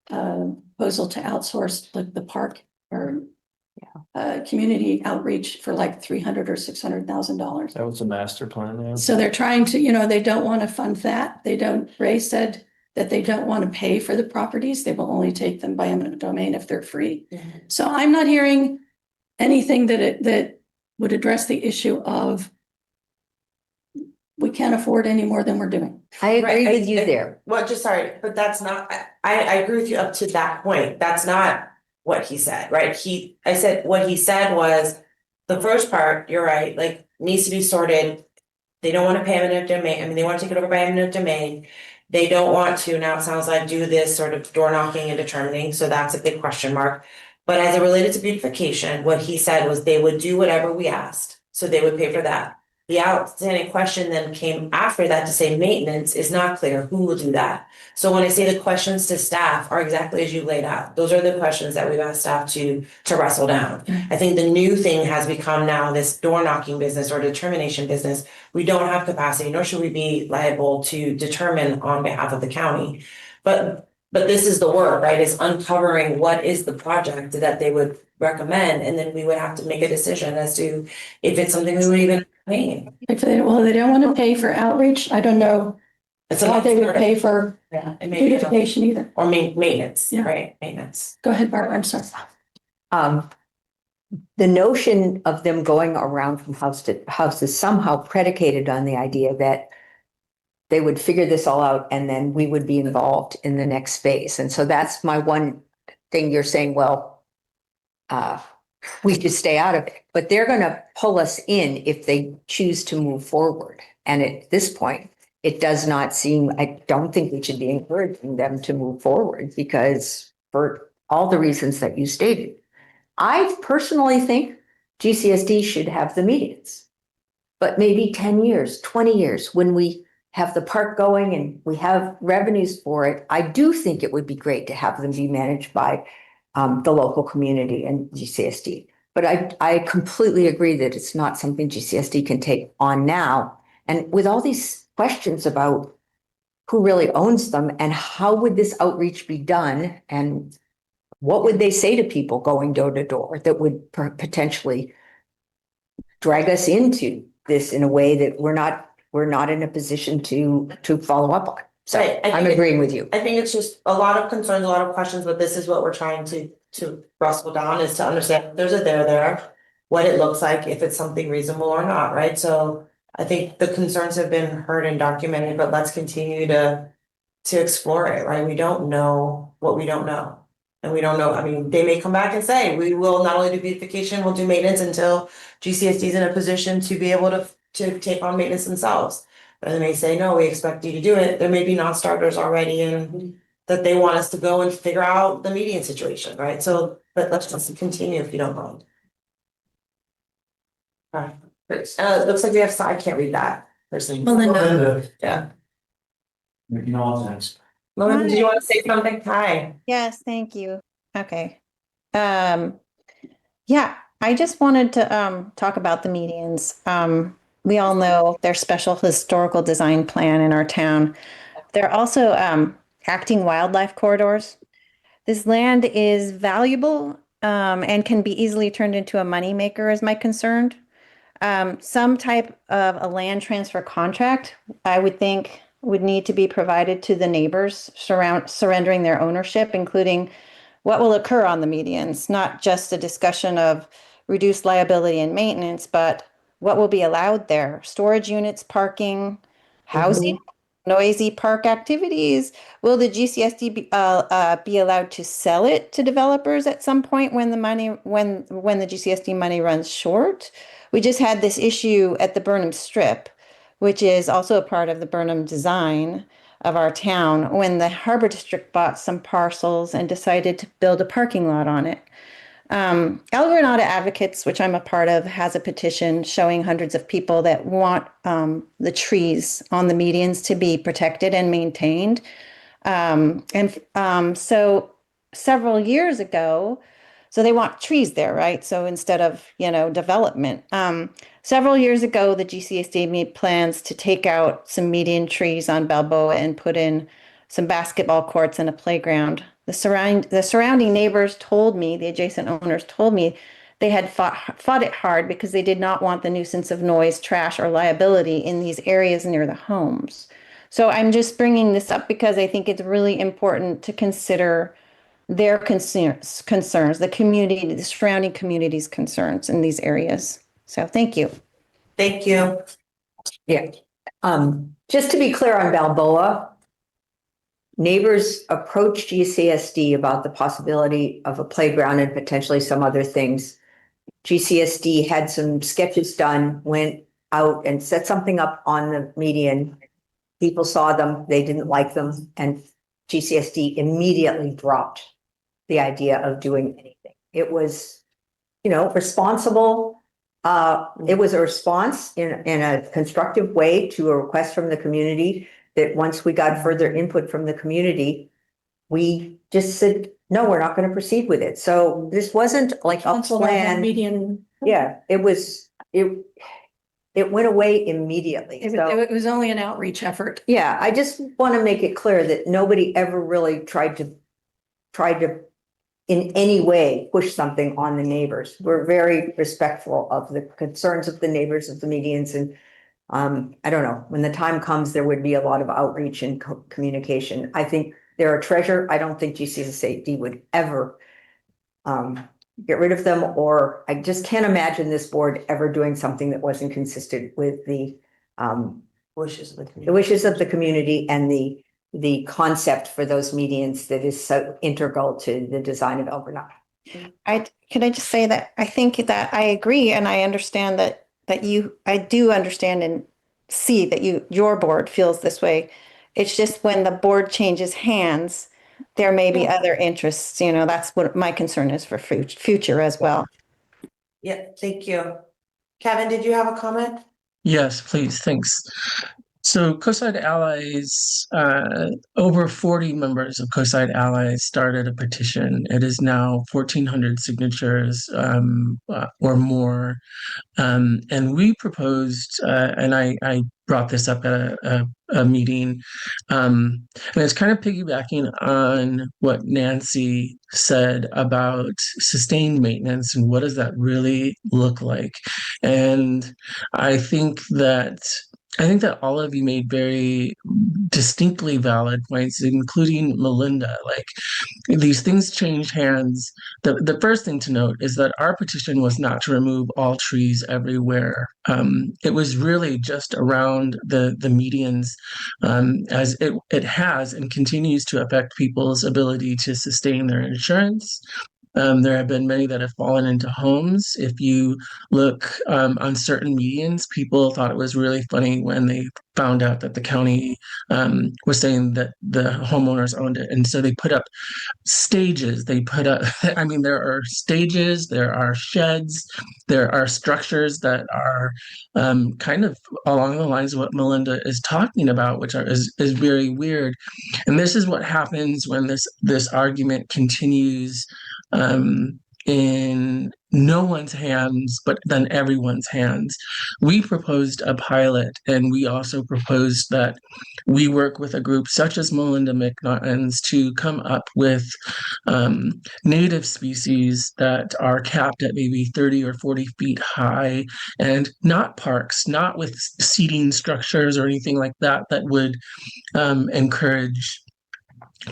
proposal to outsource the park or community outreach for like $300,000 or $600,000. That was the master plan, yeah. So they're trying to, they don't want to fund that. Ray said that they don't want to pay for the properties. They will only take them by eminent domain if they're free. Mm-hmm. So I'm not hearing anything that would address the issue of we can't afford any more than we're doing. I agree Right, with you there. Well, just sorry, but that's not, I agree with you up to that point. That's not what he said, right? I said, what he said was, the first part, you're right, like, needs to be sorted. They don't want to pay eminent domain, they want to take it over by eminent domain. They don't want to, now it sounds like, do this sort of door knocking and determining, so that's a big question mark. But as it related to beautification, what he said was they would do whatever we asked, so they would pay for that. The outstanding question then came after that to say maintenance is not clear, who will do that? So when I say the questions to staff are exactly as you laid out, those are the questions that we've asked staff to wrestle down. I think the new thing has become now this door knocking business or determination business. We don't have capacity, nor should we be liable to determine on behalf of the county. But this is the work, right? Is uncovering what is the project that they would recommend, and then we would have to make a decision as to if it's something we would even pay. If they don't want to pay for outreach, I don't know how they would pay for beautification either. Or maintenance, Yeah. right? Maintenance. Go ahead, Barbara, I'm sorry. The notion of them going around from house to house is somehow predicated on the idea that they would figure this all out and then we would be involved in the next phase. And so that's my one thing. You're saying, well, we should stay out of it, but they're going to pull us in if they choose to move forward. And at this point, it does not seem, I don't think we should be encouraging them to move forward because for all the reasons that you stated. I personally think GCSD should have the medians. but maybe 10 years, 20 years, when we have the park going and we have revenues for it, I do think it would be great to have them be managed by the local community and GCSD. But I completely agree that it's not something GCSD can take on now. And with all these questions about who really owns them and how would this outreach be done, and what would they say to people going door to door that would potentially drag us into this in a way that we're not in a position to follow up on. So Right, I I'm think agreeing with you. I think it's just a lot of concerns, a lot of questions, but this is what we're trying to wrestle down, is to understand if there's a there, what it looks like, if it's something reasonable or not, right? So I think the concerns have been heard and documented, but let's continue to explore it, right? We don't know what we don't know. And we don't know, I mean, they may come back and say, we will not only do beautification, we'll do maintenance until GCSD is in a position to be able to take on maintenance themselves. But they may say, no, we expect you to do it. There may be non-starters already and that they want us to go and figure out the median situation, right? So, but let's just continue if you don't mind. Alright, it looks like we have, I can't read that. Melinda. Yeah. You know, what's next? Melinda, did you want to say something? Hi. Yes, thank you. Okay. Yeah, I just wanted to talk about the medians. We all know there's special historical design plan in our town. They're also acting wildlife corridors. This land is valuable and can be easily turned into a moneymaker, is my concern. Some type of a land transfer contract, I would think, would need to be provided to the neighbors surrendering their ownership, including what will occur on the medians, not just a discussion of reduced liability and maintenance, but what will be allowed there: storage units, parking, housing, noisy park activities. Will the GCSD be allowed to sell it to developers at some point when the money, when the GCSD money runs short? We just had this issue at the Burnham Strip, which is also a part of the Burnham design of our town, when the Harbor District bought some parcels and decided to build a parking lot on it. El Granada Advocates, which I'm a part of, has a petition showing hundreds of people that want the trees on the medians to be protected and maintained. So several years ago, so they want trees there, right? So instead of, development. Several years ago, the GCSD made plans to take out some median trees on Balboa and put in some basketball courts and a playground. The surrounding neighbors told me, the adjacent owners told me, they had fought it hard because they did not want the nuisance of noise, trash, or liability in these areas near the homes. So I'm just bringing this up because I think it's really important to consider their concerns, the community, the surrounding community's concerns in these areas. So thank you. Thank you. Yeah. Just to be clear on Balboa, neighbors approached GCSD about the possibility of a playground and potentially some other things. GCSD had some sketches done, went out and set something up on the median. People saw them, they didn't like them, and GCSD immediately dropped the idea of doing anything. It was, responsible. It was a response in a constructive way to a request from the community that once we got further input from the community, we just said, no, we're not going to proceed with it. So this wasn't like a plan. Median. Yeah, it went away immediately. It was only an outreach effort. Yeah, I just want to make it clear that nobody ever really tried to in any way push something on the neighbors. We're very respectful of the concerns of the neighbors of the medians, and I don't know, when the time comes, there would be a lot of outreach and communication. I think they're a treasure. I don't think GCSD would ever get rid of them, or I just can't imagine this board ever doing something that wasn't consistent with the wishes of the community and the concept for those medians that is so integral to the design of El Granada. Can I just say that I think that I agree, and I understand I do understand and see that your board feels this way. It's just when the board changes hands, there may be other interests, that's what my concern is for future as well. Yeah, thank you. Kevin, did you have a comment? Yes, please, thanks. So COSIDE Allies, over 40 members of COSIDE Allies started a petition. It is now 1,400 signatures or more. And we proposed, and I brought this up at a meeting, and it's kind of piggybacking on what Nancy said about sustained maintenance and what does that really look like. And I think that all of you made very distinctly valid points, including Melinda. Like, these things change hands. The first thing to note is that our petition was not to remove all trees everywhere. It was really just around the medians, as it has and continues to affect people's ability to sustain their insurance. There have been many that have fallen into homes. If you look on certain medians, people thought it was really funny when they found out that the county was saying that the homeowners owned it. And so they put up stages. They put up, I mean, there are stages, there are sheds, there are structures that are kind of along the lines of what Melinda is talking about, which is very weird. And this is what happens when this argument continues in no one's hands, but then everyone's hands. We proposed a pilot, and we also proposed that we work with a group such as Melinda McNaughton's to come up with native species that are capped at maybe 30 or 40 feet high, and not parks, not with seating structures or anything like that that would encourage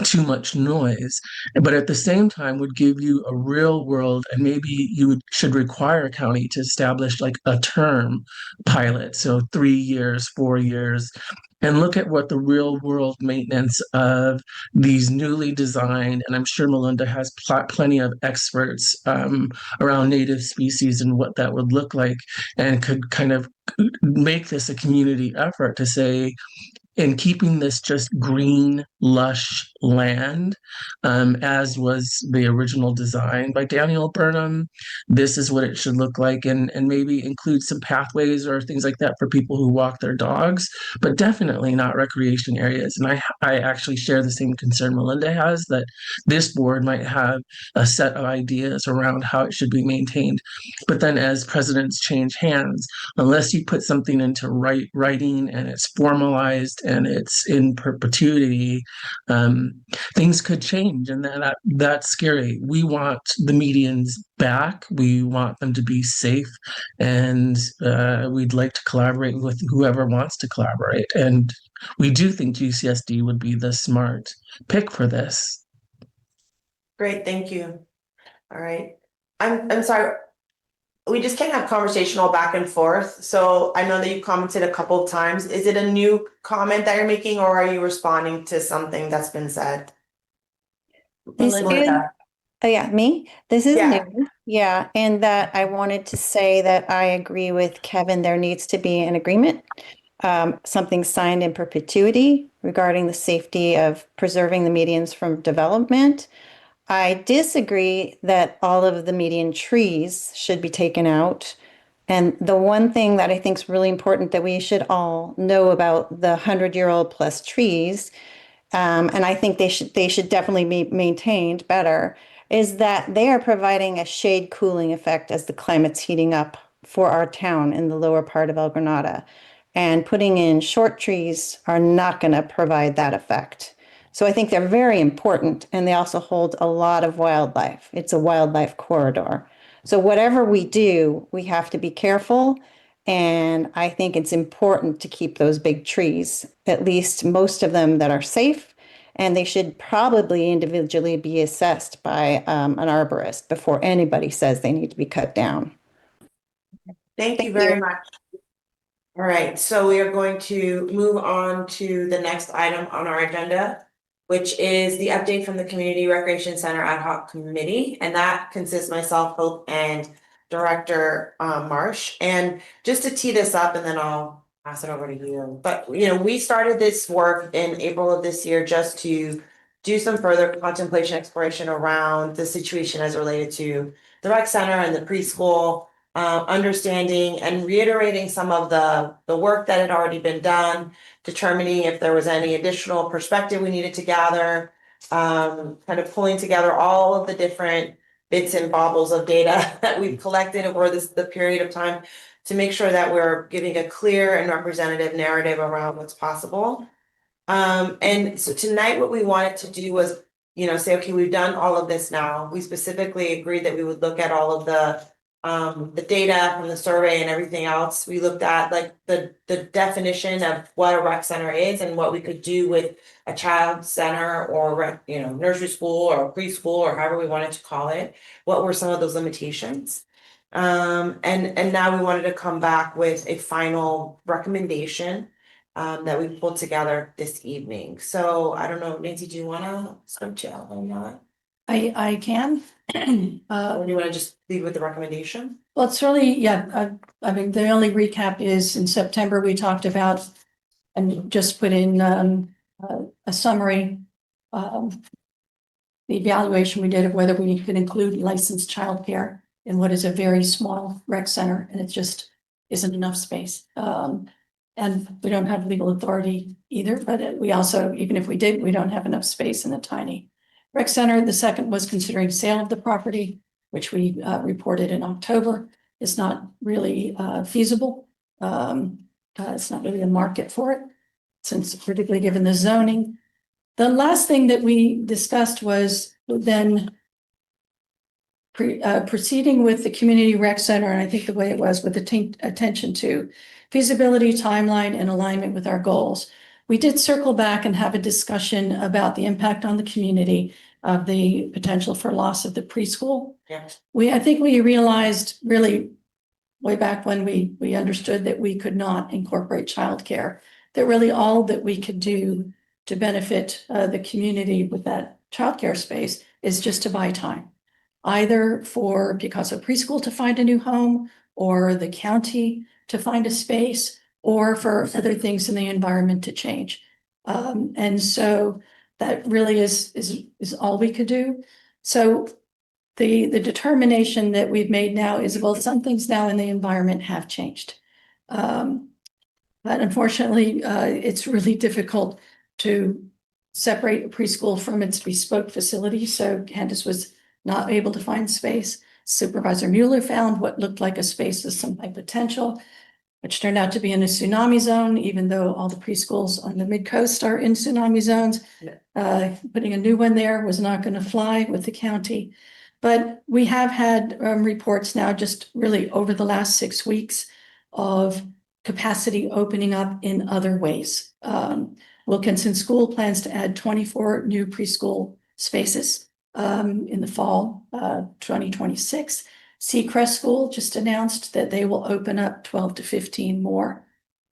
too much noise, but at the same time would give you a real world, and maybe should require a county to establish like a term pilot, so 3 years, 4 years, and look at what the real world maintenance of these newly designed, and I'm sure Melinda has plenty of experts around native species and what that would look like, and could kind of make this a community effort to say, in keeping this just green, lush land, as was the original design by Daniel Burnham. This is what it should look like, and maybe include some pathways or things like that for people who walk their dogs, but definitely not recreation areas. And I actually share the same concern Melinda has, that this board might have a set of ideas around how it should be maintained. But then as presidents change hands, unless you put something into writing and it's formalized and it's in perpetuity, things could change, and that's scary. We want the medians back. We want them to be safe, and we'd like to collaborate with whoever wants to collaborate. And we do think GCSD would be the smart pick for this. Great, thank you. All right. I'm sorry. We just can't have conversational back and forth. So I know that you commented a couple of times. Is it a new comment that you're making, or are you responding to something that's been said? This is, Melinda. oh yeah, me? This is Yeah. new. Yeah, and that I wanted to say that I agree with Kevin. There needs to be an agreement, something signed in perpetuity regarding the safety of preserving the medians from development. I disagree that all of the median trees should be taken out. And the one thing that I think is really important that we should all know about the 100-year-old plus trees, and I think they should definitely be maintained better, is that they are providing a shade cooling effect as the climate's heating up for our town in the lower part of El Granada. And putting in short trees are not going to provide that effect. So I think they're very important, and they also hold a lot of wildlife. It's a wildlife corridor. So whatever we do, we have to be careful. And I think it's important to keep those big trees, at least most of them that are safe. And they should probably individually be assessed by an arborist before anybody says they need to be cut down. Thank you very much. All right, so we are going to move on to the next item on our agenda, which is the update from the Community Recreation Center Ad Hoc Committee. And that consists myself, Hope, and Director Marsh. And just to tee this up, and then I'll pass it over to you. But, we started this work in April of this year just to do some further contemplation, exploration around the situation as related to the rec center and the preschool. understanding and reiterating some of the work that had already been done, determining if there was any additional perspective we needed to gather, kind of pulling together all of the different bits and baubles of data that we've collected over the period of time to make sure that we're giving a clear and representative narrative around what's possible. And so tonight what we wanted to do was, say, okay, we've done all of this now. We specifically agreed that we would look at all of the data from the survey and everything else. We looked at like the definition of what a rec center is and what we could do with a child center or nursery school or preschool or however we wanted to call it. What were some of those limitations? And now we wanted to come back with a final recommendation that we pulled together this evening. So I don't know, Nancy, do you wanna start to outline that? I can. Or do you wanna just leave with the recommendation? Well, it's really, yeah, I mean, the only recap is in September, we talked about and just put in a summary. The evaluation we did of whether we could include licensed childcare in what is a very small rec center, and it just isn't enough space. And we don't have legal authority either, but we also, even if we did, we don't have enough space in a tiny rec center. The second was considering sale of the property, which we reported in October. Is not really feasible. It's not really a market for it, since particularly given the zoning. The last thing that we discussed was then proceeding with the community rec center, and I think the way it was with attention to feasibility, timeline, and alignment with our goals. We did circle back and have a discussion about the impact on the community of the potential for loss of the preschool. Yes. I think we realized really way back when we understood that we could not incorporate childcare, that really all that we could do to benefit the community with that childcare space is just to buy time, either for Picasso Preschool to find a new home or the county to find a space or for other things in the environment to change. And so that really is all we could do. So the determination that we've made now is, well, some things now in the environment have changed. But unfortunately, it's really difficult to separate a preschool from its bespoke facility. So Candace was not able to find space. Supervisor Mueller found what looked like a space with some high potential, which turned out to be in a tsunami zone, even though all the preschools on the mid-coast are in tsunami zones. Putting a new one there was not going to fly with the county. But we have had reports now just really over the last 6 weeks of capacity opening up in other ways. Wilkinson School plans to add 24 new preschool spaces in the fall 2026. Seacrest School just announced that they will open up 12 to 15 more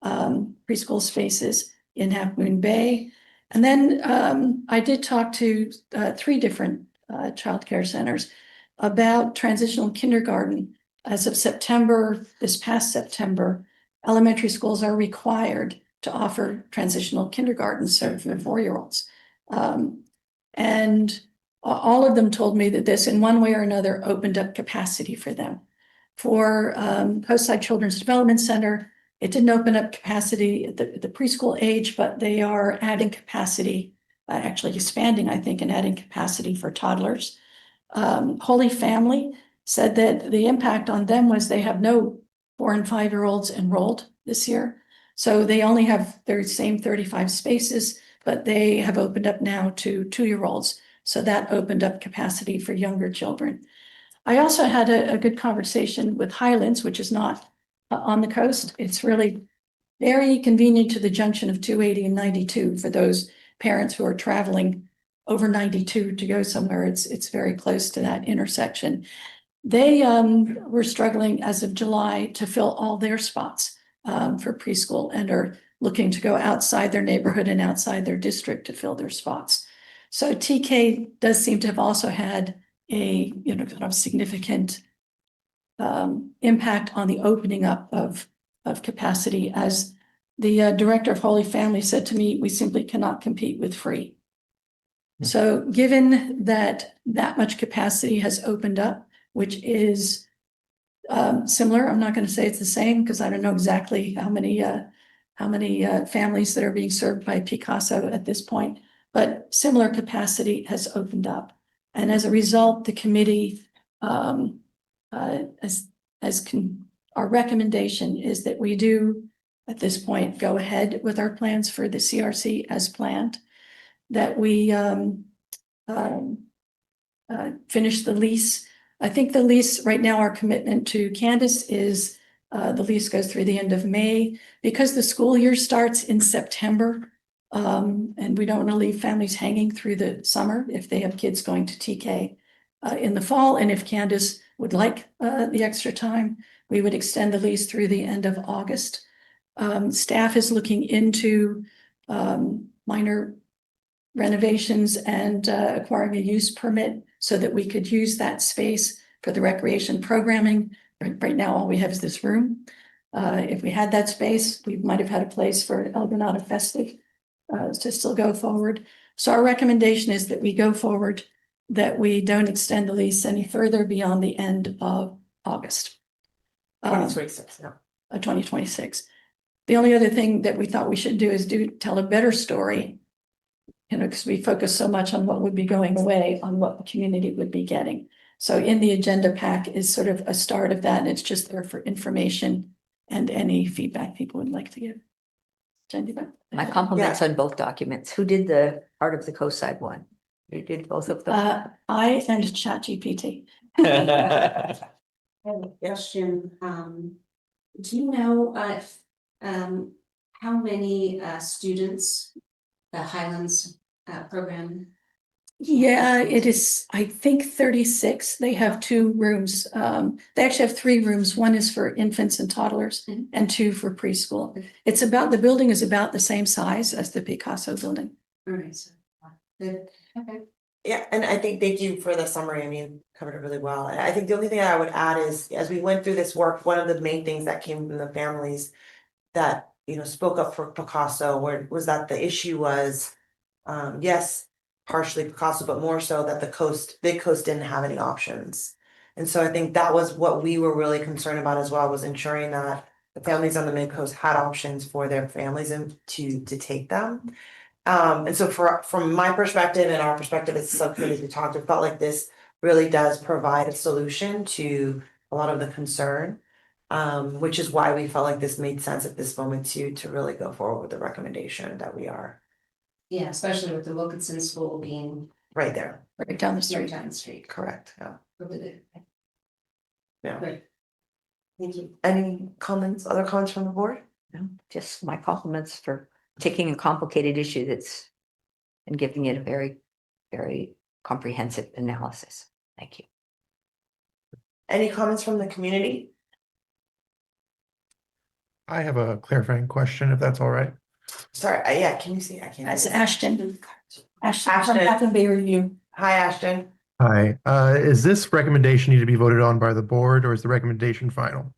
preschool spaces in Half Moon Bay. And then I did talk to 3 different childcare centers about transitional kindergarten. As of September, this past September, elementary schools are required to offer transitional kindergarten for 4-year-olds. And all of them told me that this in one way or another opened up capacity for them. For Coastside Children's Development Center, it didn't open up capacity at the preschool age, but they are adding capacity, actually expanding, I think, and adding capacity for toddlers. Holy Family said that the impact on them was they have no 4- and 5-year-olds enrolled this year. So they only have their same 35 spaces, but they have opened up now to 2-year-olds. So that opened up capacity for younger children. I also had a good conversation with Highlands, which is not on the coast. It's really very convenient to the junction of 280 and 92 for those parents who are traveling over 92 to go somewhere. It's very close to that intersection. They were struggling as of July to fill all their spots for preschool and are looking to go outside their neighborhood and outside their district to fill their spots. So TK does seem to have also had a kind of significant impact on the opening up of capacity. As the director of Holy Family said to me, we simply cannot compete with free. So given that much capacity has opened up, which is Similar, I'm not gonna say it's the same, because I don't know exactly how many families that are being served by Picasso at this point, but similar capacity has opened up. And as a result, the committee, our recommendation is that we do, at this point, go ahead with our plans for the CRC as planned, that we finish the lease. I think the lease, right now, our commitment to Candace is the lease goes through the end of May. Because the school year starts in September, and we don't want to leave families hanging through the summer if they have kids going to TK in the fall. And if Candace would like the extra time, we would extend the lease through the end of August. Staff is looking into minor renovations and acquiring a use permit so that we could use that space for the recreation programming. Right now, all we have is this room. If we had that space, we might have had a place for El Granada Festive to still go forward. So our recommendation is that we go forward, that we don't extend the lease any further beyond the end of August. 2026, no. 2026. The only other thing that we thought we should do is tell a better story, you know, because we focus so much on what would be going away, on what the community would be getting. So in the agenda pack is sort of a start of that, and it's just there for information and any feedback people would like to give. My compliments on both documents. Who did the part of the coastside one? You did both of them? I and ChatGPT. I have a question, do you know, how many, students the Highlands, program? Yeah, it is, I think 36. They have 2 rooms. They actually have 3 rooms. One is for infants and toddlers and 2 for preschool. The building is about the same size as the Picasso building. All right, so, good, okay. Yeah, and I think, thank you for the summary. I mean, covered it really well. And I think the only thing I would add is, as we went through this work, one of the main things that came from the families that, you know, spoke up for Picasso was that the issue was, yes, partially Picasso, but more so that Big Coast didn't have any options. And so I think that was what we were really concerned about as well, was ensuring that the families on the Mid Coast had options for their families and to take them. And so from my perspective and our perspective as subcommittee, we talked, it felt like this really does provide a solution to a lot of the concern. Which is why we felt like this made sense at this moment to really go forward with the recommendation that we are Yeah, especially with the Wilkinson School being right there. Right down the right street. down the street. Correct, yeah. Over there. Yeah. Great. Thank you. Any comments, other comments from the board? No, just my compliments for taking a complicated issue and giving it a very, very comprehensive analysis. Thank you. Any comments from the community? I have a clarifying question, if that's all right. Sorry, yeah, can you see? I can't. That's Ashton. Ashton from Ashton. Bath and Bay Review. Hi, Ashton. Hi, is this recommendation need to be voted on by the board, or is the recommendation final?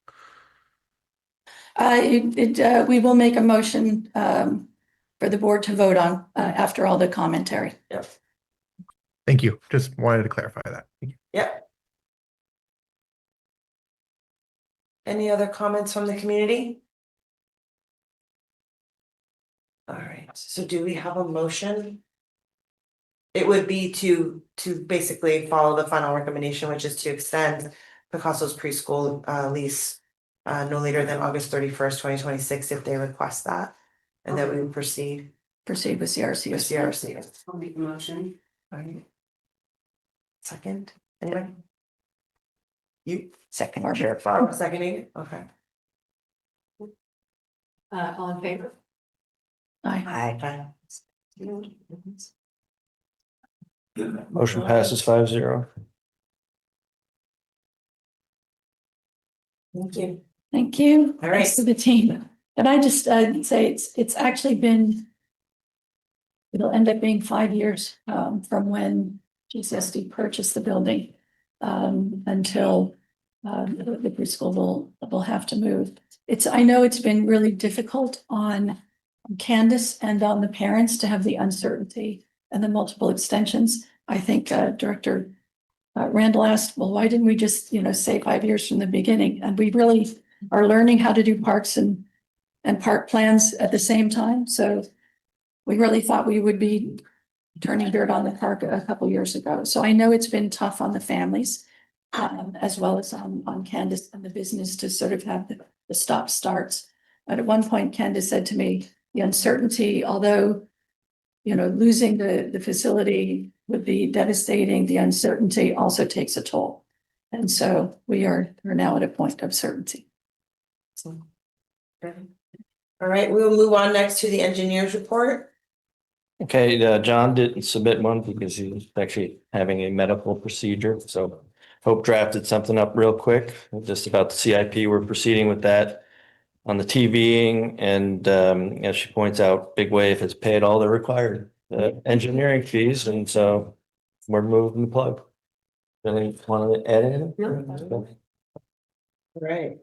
We will make a motion for the board to vote on after all the commentary. Yep. Thank you. Just wanted to clarify that. Thank you. Yep. Any other comments from the community? All right, so do we have a motion? It would be to basically follow the final recommendation, which is to extend Picasso's preschool lease no later than August 31st, 2026, if they request that, and that we would proceed Proceed with CRC. with CRC. I'll make a motion. All right. Second, anybody? You Second, Or- Chair. seconding, okay. All in favor? Aye. Aye. Motion passes 5-0. Thank you. Thank you. All right. Thanks to the team. And I just say it's actually been, it'll end up being 5 years from when GCSD purchased the building until the preschool will have to move. I know it's been really difficult on Candace and on the parents to have the uncertainty and the multiple extensions. I think Director Randall asked, well, why didn't we just, say 5 years from the beginning? And we really are learning how to do parks and park plans at the same time. So we really thought we would be turning dirt on the park a couple years ago. So I know it's been tough on the families, as well as on Candace and the business to sort of have the stop starts. But at one point, Candace said to me, the uncertainty, although, losing the facility would be devastating, the uncertainty also takes a toll. And so we're now at a point of certainty. All right, we will move on next to the engineer's report. Okay, John didn't submit one because he's actually having a medical procedure, so Hope drafted something up real quick, just about the CIP. We're proceeding with that on the TVing, and as she points out, Big Wave has paid all the required engineering fees, and so we're moving the plug. Really want to add anything? All right.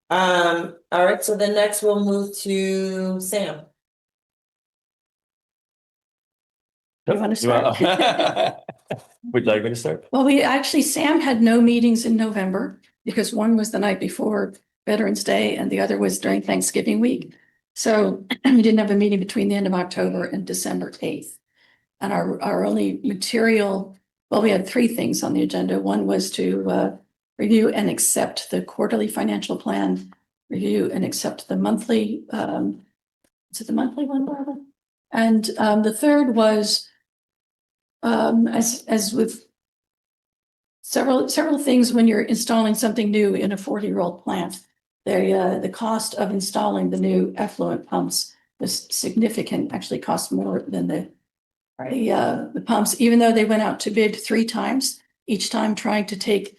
All right, so then next we'll move to Sam. You want to start? Would you like me to start? Well, Sam had no meetings in November because one was the night before Veterans Day and the other was during Thanksgiving week. So we didn't have a meeting between the end of October and December 8th. And our only material, well, we had three things on the agenda. One was to review and accept the quarterly financial plan, review and accept the monthly, is it the monthly one, Barbara? And the third was, as with several things when you're installing something new in a 40-year-old plant, the cost of installing the new effluent pumps was significant, actually cost more than the pumps, even though they went out to bid 3 times, each time trying to take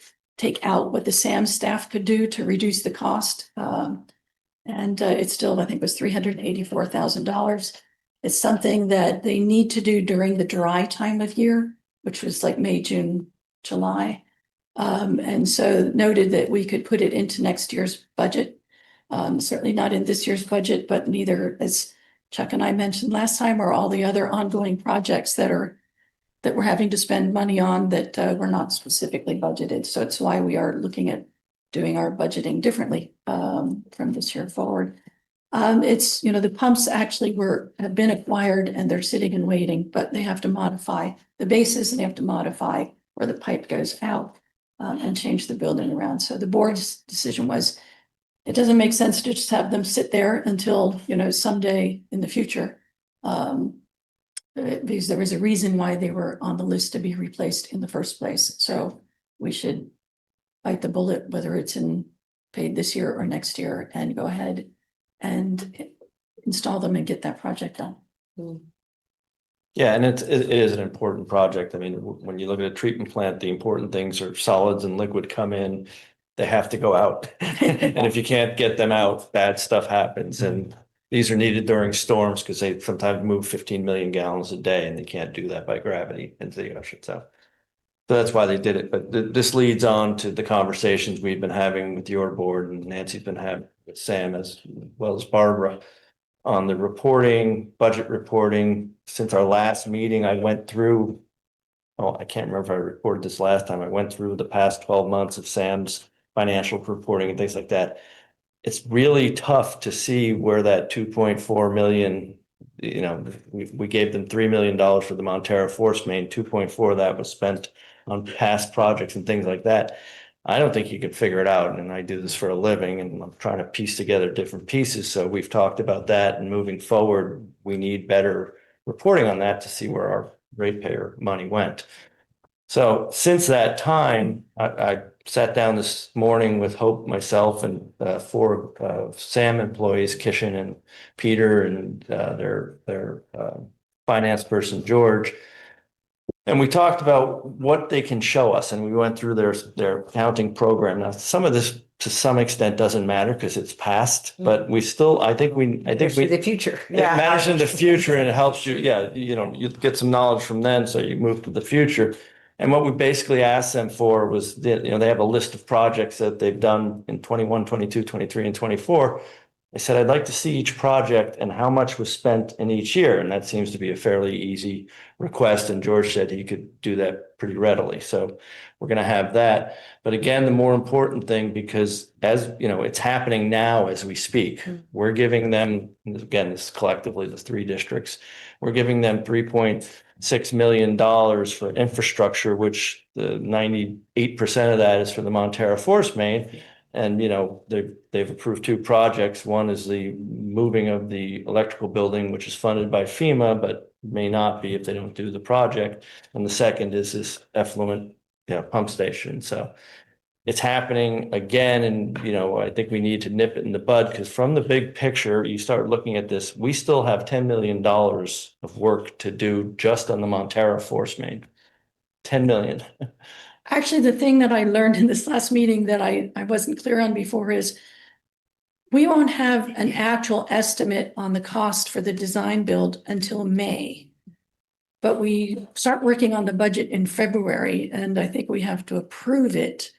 out what the SAM staff could do to reduce the cost. And it still, I think, was $384,000. It's something that they need to do during the dry time of year, which was like May, June, July. And so noted that we could put it into next year's budget. Certainly not in this year's budget, but neither, as Chuck and I mentioned last time, are all the other ongoing projects that we're having to spend money on that were not specifically budgeted. So it's why we are looking at doing our budgeting differently from this year forward. It's, the pumps actually have been acquired and they're sitting and waiting, but they have to modify the bases and they have to modify where the pipe goes out and change the building around. So the board's decision was, it doesn't make sense to just have them sit there until, someday in the future. Because there was a reason why they were on the list to be replaced in the first place. So we should bite the bullet, whether it's paid this year or next year, and go ahead and install them and get that project done. Yeah, and it is an important project. I mean, when you look at a treatment plant, the important things are solids and liquid come in, they have to go out. And if you can't get them out, bad stuff happens. And these are needed during storms because they sometimes move 15 million gallons a day and they can't do that by gravity into the ocean. So that's why they did it. But this leads on to the conversations we've been having with your board and Nancy's been having with Sam as well as Barbara on the reporting, budget reporting. Since our last meeting, I went through, I can't remember if I reported this last time. I went through the past 12 months of Sam's financial reporting and things like that. It's really tough to see where that 2.4 million, we gave them $3 million for the Montero Force Main, 2.4 of that was spent on past projects and things like that. I don't think you can figure it out. And I do this for a living and I'm trying to piece together different pieces. So we've talked about that, and moving forward, we need better reporting on that to see where our ratepayer money went. So since that time, I sat down this morning with Hope, myself, and 4 SAM employees, Kishan and Peter, and their finance person, George. And we talked about what they can show us, and we went through their accounting program. Now, some of this, to some extent, doesn't matter because it's past, but we still, I think The future. it matters in the future, and it helps you. Yeah, you get some knowledge from then, so you move to the future. And what we basically asked them for was that, they have a list of projects that they've done in 21, 22, 23, and 24. I said, I'd like to see each project and how much was spent in each year, and that seems to be a fairly easy request, and George said he could do that pretty readily, so we're gonna have that. But again, the more important thing, because as you know, it's happening now as we speak, we're giving them, again, this collectively, the three districts, we're giving them $3.6 million for infrastructure, which the 98% of that is for the Montera Force Main. And, you know, they've approved two projects. One is the moving of the electrical building, which is funded by FEMA, but may not be if they don't do the project. And the second is this effluent, pump station. So it's happening again. And, I think we need to nip it in the bud, because from the big picture, you start looking at this, we still have $10 million of work to do just on the Montera Force Main. 10 million. Actually, the thing that I learned in this last meeting that I wasn't clear on before is we won't have an actual estimate on the cost for the design build until May. But we start working on the budget in February, and I think we have to approve it.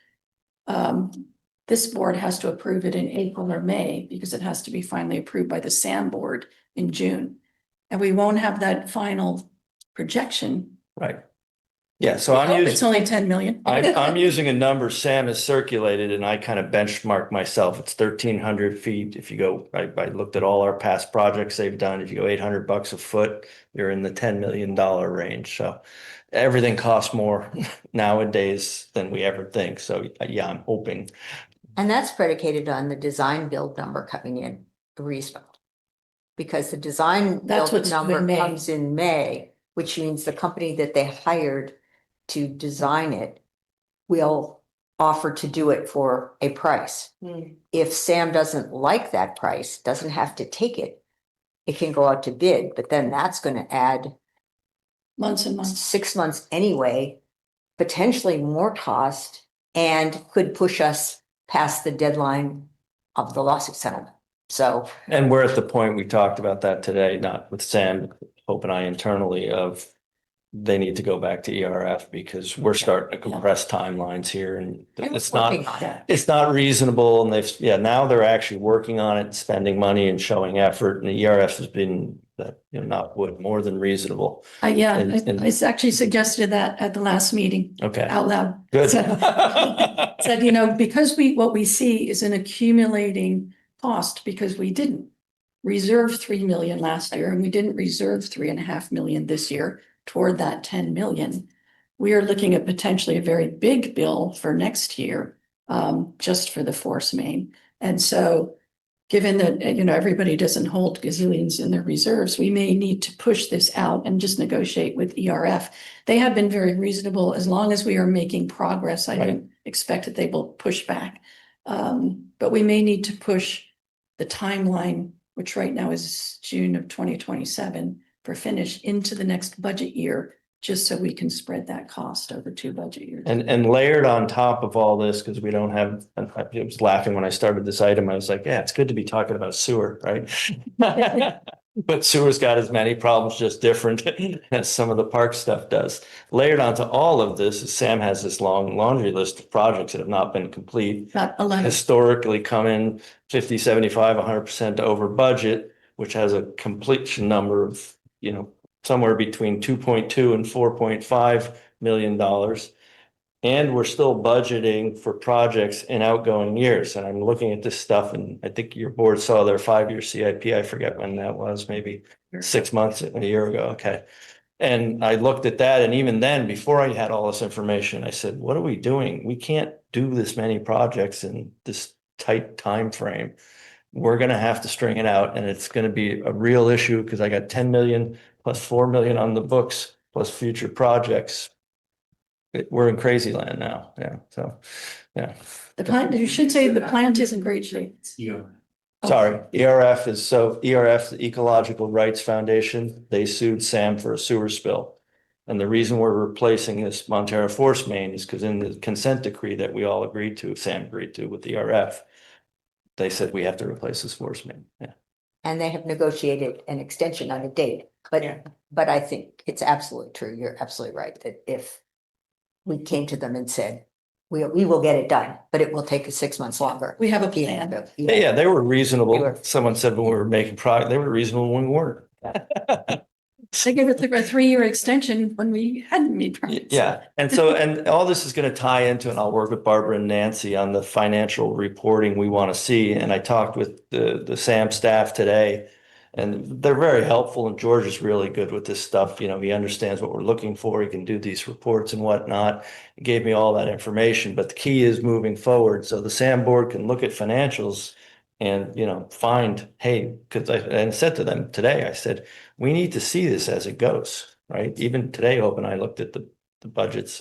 This board has to approve it in April or May because it has to be finally approved by the SAM board in June. And we won't have that final projection. Right. Yeah, so I hope it's only 10 million. I'm using a number Sam has circulated, and I kind of benchmark myself. It's 1,300 feet. If you go, I looked at all our past projects they've done. If you go $800 a foot, you're in the $10 million range. So everything costs more nowadays than we ever think. So yeah, I'm hoping. And that's predicated on the design build number coming in reasonable. Because the design That's build what's number in May. comes in May, which means the company that they hired to design it will offer to do it for a price. If Sam doesn't like that price, doesn't have to take it, it can go out to bid, but then that's going to add Months and months. 6 months anyway, potentially more cost, and could push us past the deadline of the lawsuit settlement. So, And we're at the point, we talked about that today, not with Sam, Hope and I internally, of they need to go back to ERF because we're starting to compress timelines here, and it's working not, on it. it's not reasonable. And now they're actually working on it, spending money and showing effort, and the ERF has been more than reasonable. Yeah, And- I actually suggested that at the last meeting Okay, out loud. good. Said, because what we see is an accumulating cost because we didn't reserve 3 million last year and we didn't reserve 3.5 million this year toward that 10 million. We are looking at potentially a very big bill for next year, just for the force main. And so given that, everybody doesn't hold gazillions in their reserves, we may need to push this out and just negotiate with ERF. They have been very reasonable as long as we are making progress. I don't expect that they will push back. But we may need to push the timeline, which right now is June of 2027 for finish, into the next budget year, just so we can spread that cost over 2 budget years. And layered on top of all this, because we don't have, I was laughing when I started this item, I was like, yeah, it's good to be talking about sewer, right? But sewer's got as many problems, just different, as some of the park stuff does. Layered onto all of this is Sam has this long laundry list of projects that have not been complete. About 11. Historically come in 50, 75, 100% over budget, which has a completion number of, somewhere between 2.2 and 4.5 million dollars. And we're still budgeting for projects in outgoing years. And I'm looking at this stuff, and I think your board saw their 5-year CIP. I forget when that was, maybe 6 months, a year ago. Okay. And I looked at that, and even then, before I had all this information, I said, what are we doing? We can't do this many projects in this tight time frame. We're going to have to string it out, and it's going to be a real issue because I got 10 million plus 4 million on the books plus future projects. We're in crazy land now. Yeah. So, yeah. The plant, you should say the plant is in great shape. Sorry, ERF, the Ecological Rights Foundation, they sued Sam for a sewer spill. And the reason we're replacing this Montera Force Main is because in the consent decree that we all agreed to, Sam agreed to with the ERF, they said we have to replace this force main. Yeah. And they have negotiated an extension on a date, but I think it's absolutely true. You're absolutely right that if we came to them and said, we will get it done, but it will take us 6 months longer. We have a plan. Yeah, they were They reasonable. were. Someone said when we were making product, they were reasonable when we weren't. They gave it a 3-year extension when we hadn't made progress. Yeah, and so, and all this is gonna tie into, and I'll work with Barbara and Nancy on the financial reporting we want to see, and I talked with the SAM staff today. And they're very helpful, and George is really good with this stuff, you know, he understands what we're looking for, he can do these reports and whatnot. He gave me all that information, but the key is moving forward, so the SAM board can look at financials. And, you know, find, hey, because I said to them today, I said, we need to see this as it goes, right? Even today, Hope and I looked at the budgets.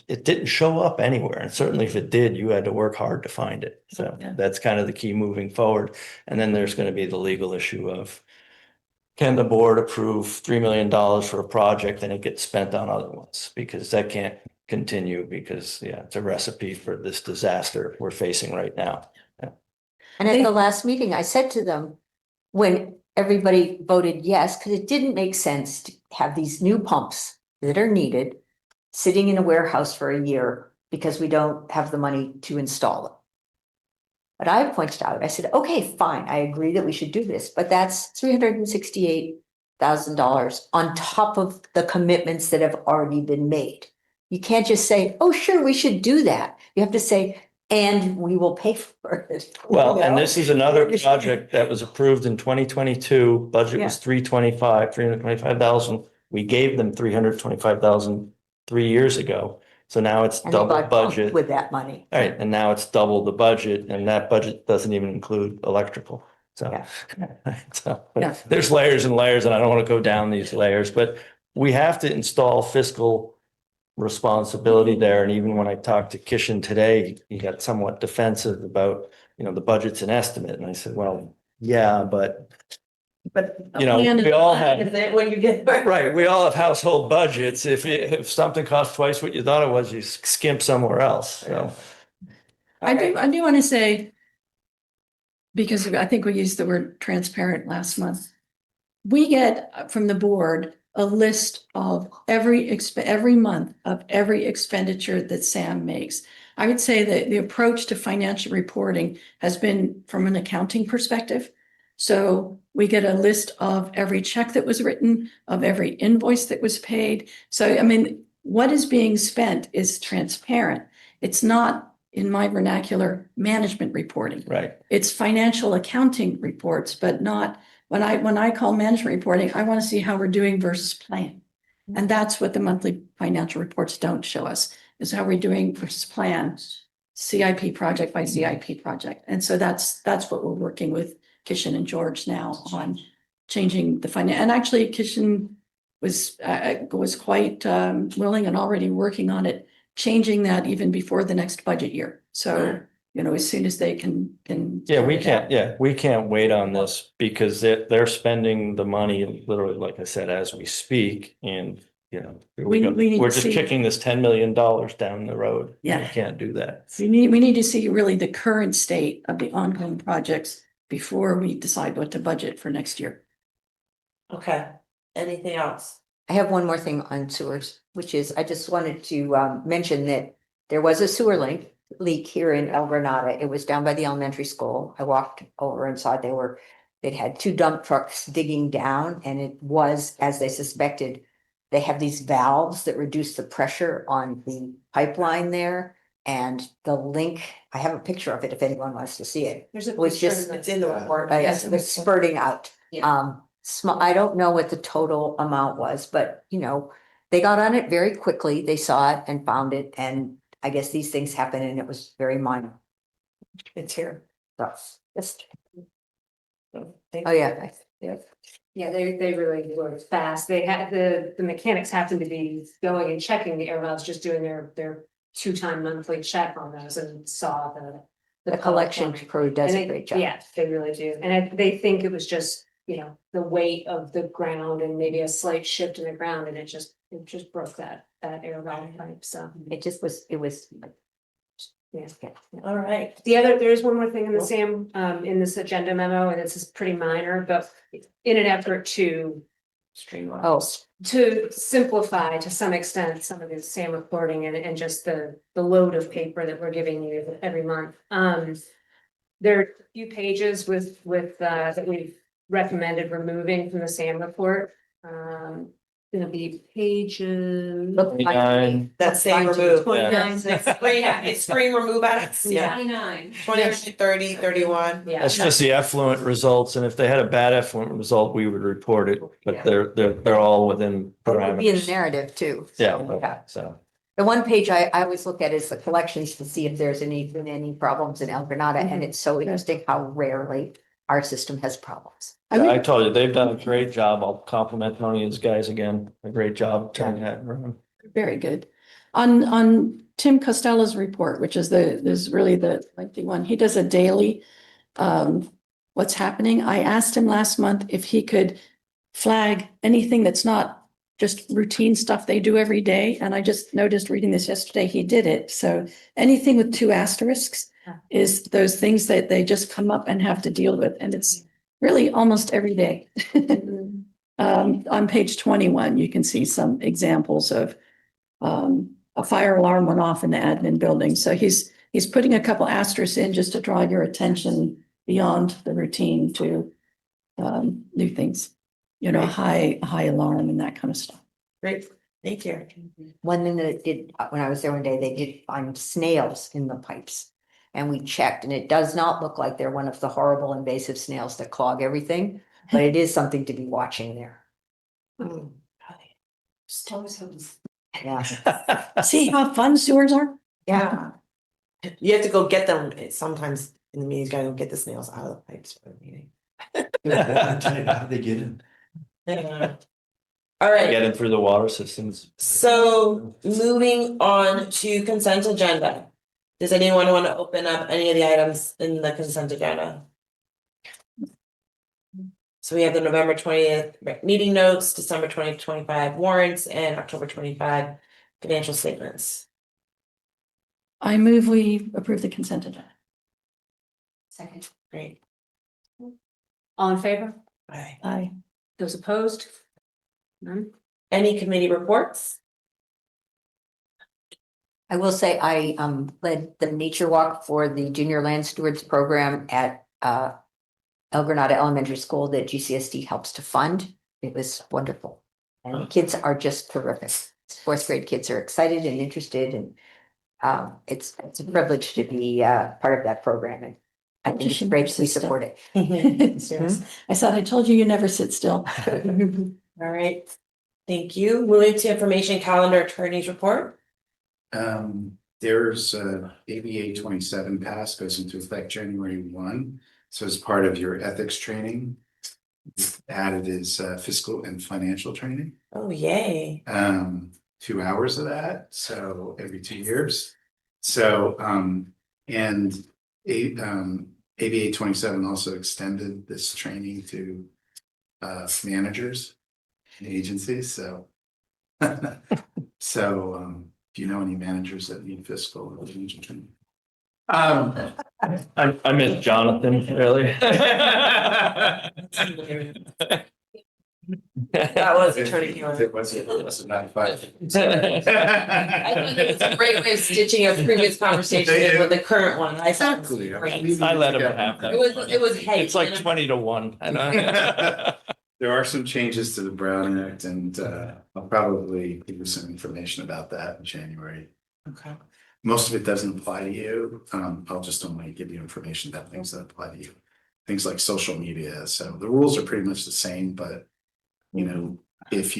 It didn't show up anywhere, and certainly if it did, you had to work hard to find it. So Yeah. that's kind of the key moving forward. And then there's going to be the legal issue of, can the board approve $3 million for a project and it gets spent on other ones? Because that can't continue, because yeah, it's a recipe for this disaster we're facing right now. And at the last meeting, I said to them, when everybody voted yes, because it didn't make sense to have these new pumps that are needed sitting in a warehouse for a year because we don't have the money to install them. But I pointed out, I said, okay, fine, I agree that we should do this, but that's $368,000 on top of the commitments that have already been made. You can't just say, oh, sure, we should do that. You have to say, and we will pay for it. Well, You and know? this is another project that was approved in 2022. Budget Yeah. was 325,000. We gave them 325,000 3 years ago. So now it's And they double bought pumps budget. with that money. All right, and now it's double the budget, and that budget doesn't even include electrical. So, Yeah. so Yeah. there's layers and layers, and I don't want to go down these layers, but we have to install fiscal responsibility there. And even when I talked to Kishan today, he got somewhat defensive about, you know, the budget's an estimate. And I said, well, yeah, but you know, we all have, When you get. right, we all have household budgets. If something costs twice what you thought it was, you skimp somewhere else. So. I do want to say, because I think we used the word transparent last month. We get from the board a list of every month of every expenditure that Sam makes. I would say that the approach to financial reporting has been from an accounting perspective. So we get a list of every check that was written, of every invoice that was paid. So, I mean, what is being spent is transparent. It's not, in my vernacular, management reporting. Right. It's financial accounting reports, but not, when I call management reporting, I want to see how we're doing versus plan. And that's what the monthly financial reports don't show us, is how we're doing versus plan, CIP project by CIP project. And so that's what we're working with Kishan and George now on changing the finance. And actually Kishan was quite willing and already working on it, changing that even before the next budget year. So, you know, as soon as they can. Yeah, we can't wait on this, because they're spending the money literally, like I said, as we speak. And, you know, We need we're to just see- kicking this $10 million down the road. Yeah. We can't do that. We need to see really the current state of the ongoing projects before we decide what to budget for next year. Okay, anything else? I have one more thing on sewers, which is, I just wanted to mention that there was a sewer leak here in El Granada. It was down by the elementary school. I walked over and saw they'd had 2 dump trucks digging down, and it was, as they suspected, they have these valves that reduce the pressure on the pipeline there. And the link, I have a picture of it if anyone wants to see it. There's a Was picture just, It's in the report. yes, it was spurting out. Yeah. I don't know what the total amount was, but you know, they got on it very quickly. They saw it and found it, and I guess these things happen, and it was very minor. It's here. So, just, oh, yeah. Yeah, they really were fast. They had the mechanics happened to be going and checking the air valves, just doing their 2-time monthly check on those, and saw The collection crew does And a they- great job. Yeah, they really do. And they think it was just, you know, the weight of the ground and maybe a slight shift in the ground, and it just broke that air valve pipe, so. It was. Yeah. All right. There's one more thing in the SAM, in this agenda memo, and this is pretty minor, but in an effort to Streamline. Oh, To simplify to some extent, some of the SAM reporting and just the load of paper that we're giving you every month. There are a few pages that we've recommended removing from the SAM report. Gonna be pages. That's saying remove. 29. It's screen remove ads, yeah, 29. 20, 30, 31. Yeah. That's just the effluent results, and if they had a bad effluent result, we would report it, but they're all within it would be in the parameters. narrative too. Yeah, so. The one page I always look at is the collections to see if there's been any problems in El Granada, and it's so interesting how rarely our system has problems. I told you, they've done a great job. I'll compliment Tony and his guys again. A great job turning that around. Very good. On Tim Costello's report, which is really the lengthy one, he does a daily what's happening. I asked him last month if he could flag anything that's not just routine stuff they do every day. And I just noticed reading this yesterday, he did it. So anything with 2 asterisks is those things that they just come up and have to deal with. And it's really almost every day. On page 21, you can see some examples of a fire alarm went off in the admin building. So he's putting a couple asterisks in just to draw your attention beyond the routine to new things, high alarm and that kind of stuff. Great, thank you. One thing that it did, when I was there one day, they did find snails in the pipes. And we checked, and it does not look like they're one of the horrible invasive snails that clog everything, but it is something to be watching there. Yeah. See how fun sewers are? Yeah. You have to go get them sometimes in the meetings, gotta go get the snails out of the pipes for the meeting. How did they get in? All right. Get it through the water systems. So moving on to consent agenda. Does anyone want to open up any of the items in the consent agenda? So we have the November 20th meeting notes, December 2025 warrants, and October 25 financial statements. I move we approve the consent agenda. Second. Great. All in favor? Bye. Aye. Those opposed? None? Any committee reports? I will say I led the nature walk for the Junior Land Stewards program at El Granada Elementary School that GCSD helps to fund. It was wonderful. And the kids are just terrific. 4th grade kids are excited and interested, and it's a privilege to be part of that program. And I think it's great to support it. I thought I told you never sit still. All right. Thank you. Moving to information calendar attorney's report. There's ABA 27 pass goes into effect January 1. So as part of your ethics training, added is fiscal and financial training. Oh, yay. 2 hours of that, so every 2 years. So and ABA 27 also extended this training to managers and agencies. So do you know any managers that need fiscal or financial training? I miss Jonathan earlier. That was attorney. It was 95. I think it's a great way of stitching a previous conversation in with the current one. I thought. I let him have that. It was, hey. It's like 20-1. I know. There are some changes to the Brown Act, and I'll probably give you some information about that in January. Okay. Most of it doesn't apply to you. I'll just only give you information about things that apply to you. Things like social media. So the rules are pretty much the same, but if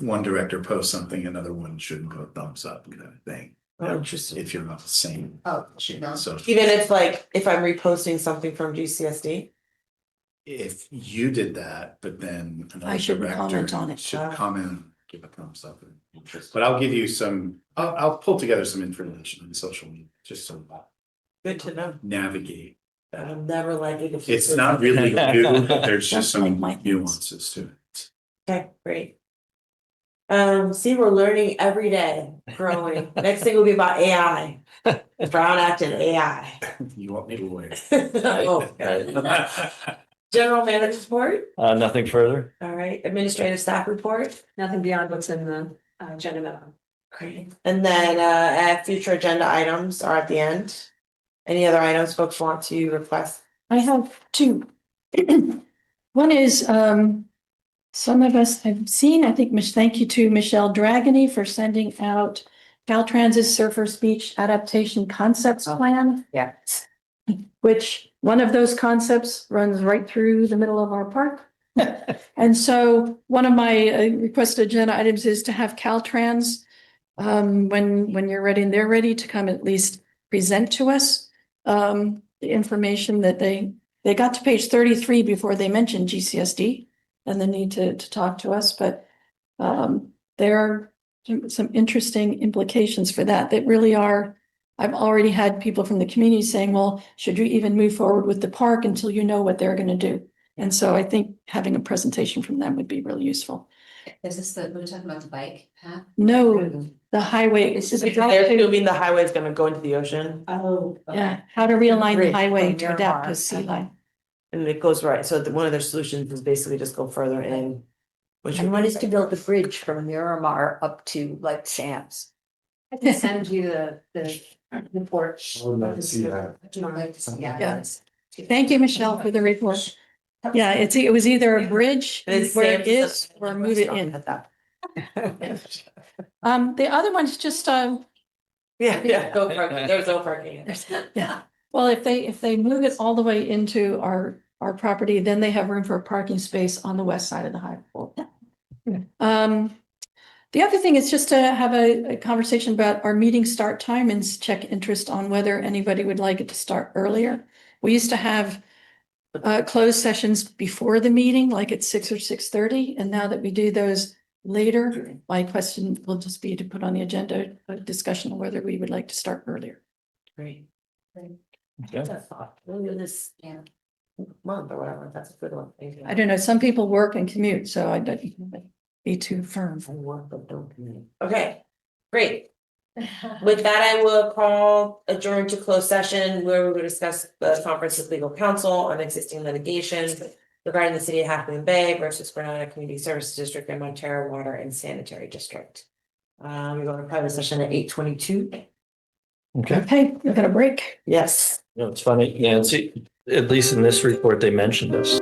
one director posts something, another one shouldn't go thumbs up kind of thing. Oh, interesting. If you're not the same. Oh, So even if I'm reposting something from GCSD. if you did that, but then I another shouldn't director comment on it. should comment, give a thumbs up. But I'll give you some, I'll pull together some information on social media, just so Good to know. navigate. I'm never likely to. It's not really new, but there's just That's like some my things. nuances to it. Okay, great. See, we're learning every day, growing. Next thing will be about AI. The Brown Act and AI. You want me to wait? Oh, General manager's report, Nothing further. all right, administrative staff report. Nothing beyond what's in the agenda memo. Great. And then future agenda items are at the end. Any other items folks want to request? I have two. One is, some of us have seen, I think, thank you to Michelle Dragony for sending out Caltrans's Surfer Speech Adaptation Concepts Plan. Yeah. Which one of those concepts runs right through the middle of our park. And so one of my requested agenda items is to have Caltrans, when you're ready and they're ready to come at least present to us the information that they got to page 33 before they mentioned GCSD and the need to talk to us, but there are some interesting implications for that really are. I've already had people from the community saying, well, should you even move forward with the park until you know what they're going to do? And so I think having a presentation from them would be really useful. Is this we're talking about the bike path? No, the highway. They're assuming the highway is gonna go into the ocean Oh. Yeah, how to realign the Bridge highway from to adapt Miramar. to sea life. and it goes right, so one of their solutions is basically just go further in. Which And one is to build the bridge from Miramar up to Lake Sam's. I can send you the report. I would like to see that. Yeah. Thank you, Michelle, for the report. Yeah, it was either a bridge And it's where it Sam's- is or move it in. At that. The other one's just, Yeah, go parking, there's no parking. yeah, well, if they move it all the way into our property, then they have room for a parking space on the west side of the highway. The other thing is just to have a conversation about our meeting start time and check interest on whether anybody would like it to start earlier. We used to have closed sessions before the meeting, like at 6 or 6:30, and now that we do those later, my question will just be to put on the agenda a discussion on whether we would like to start earlier. Great. Okay. That's a thought. We'll do this month or whatever, that's a good one. Thank you. I don't know, some people work and commute, so I don't be too firm. I work, but don't commute. Okay, great. With that, I will call adjourn to closed session where we will discuss the conference with legal counsel on existing litigation regarding the city of Half Moon Bay versus Granada Community Services District and Montero Water and Sanitary District. We're going to private session at 8:22. Okay. Okay, we've got a break. Yes. You know, it's funny, Nancy, at least in this report, they mentioned us.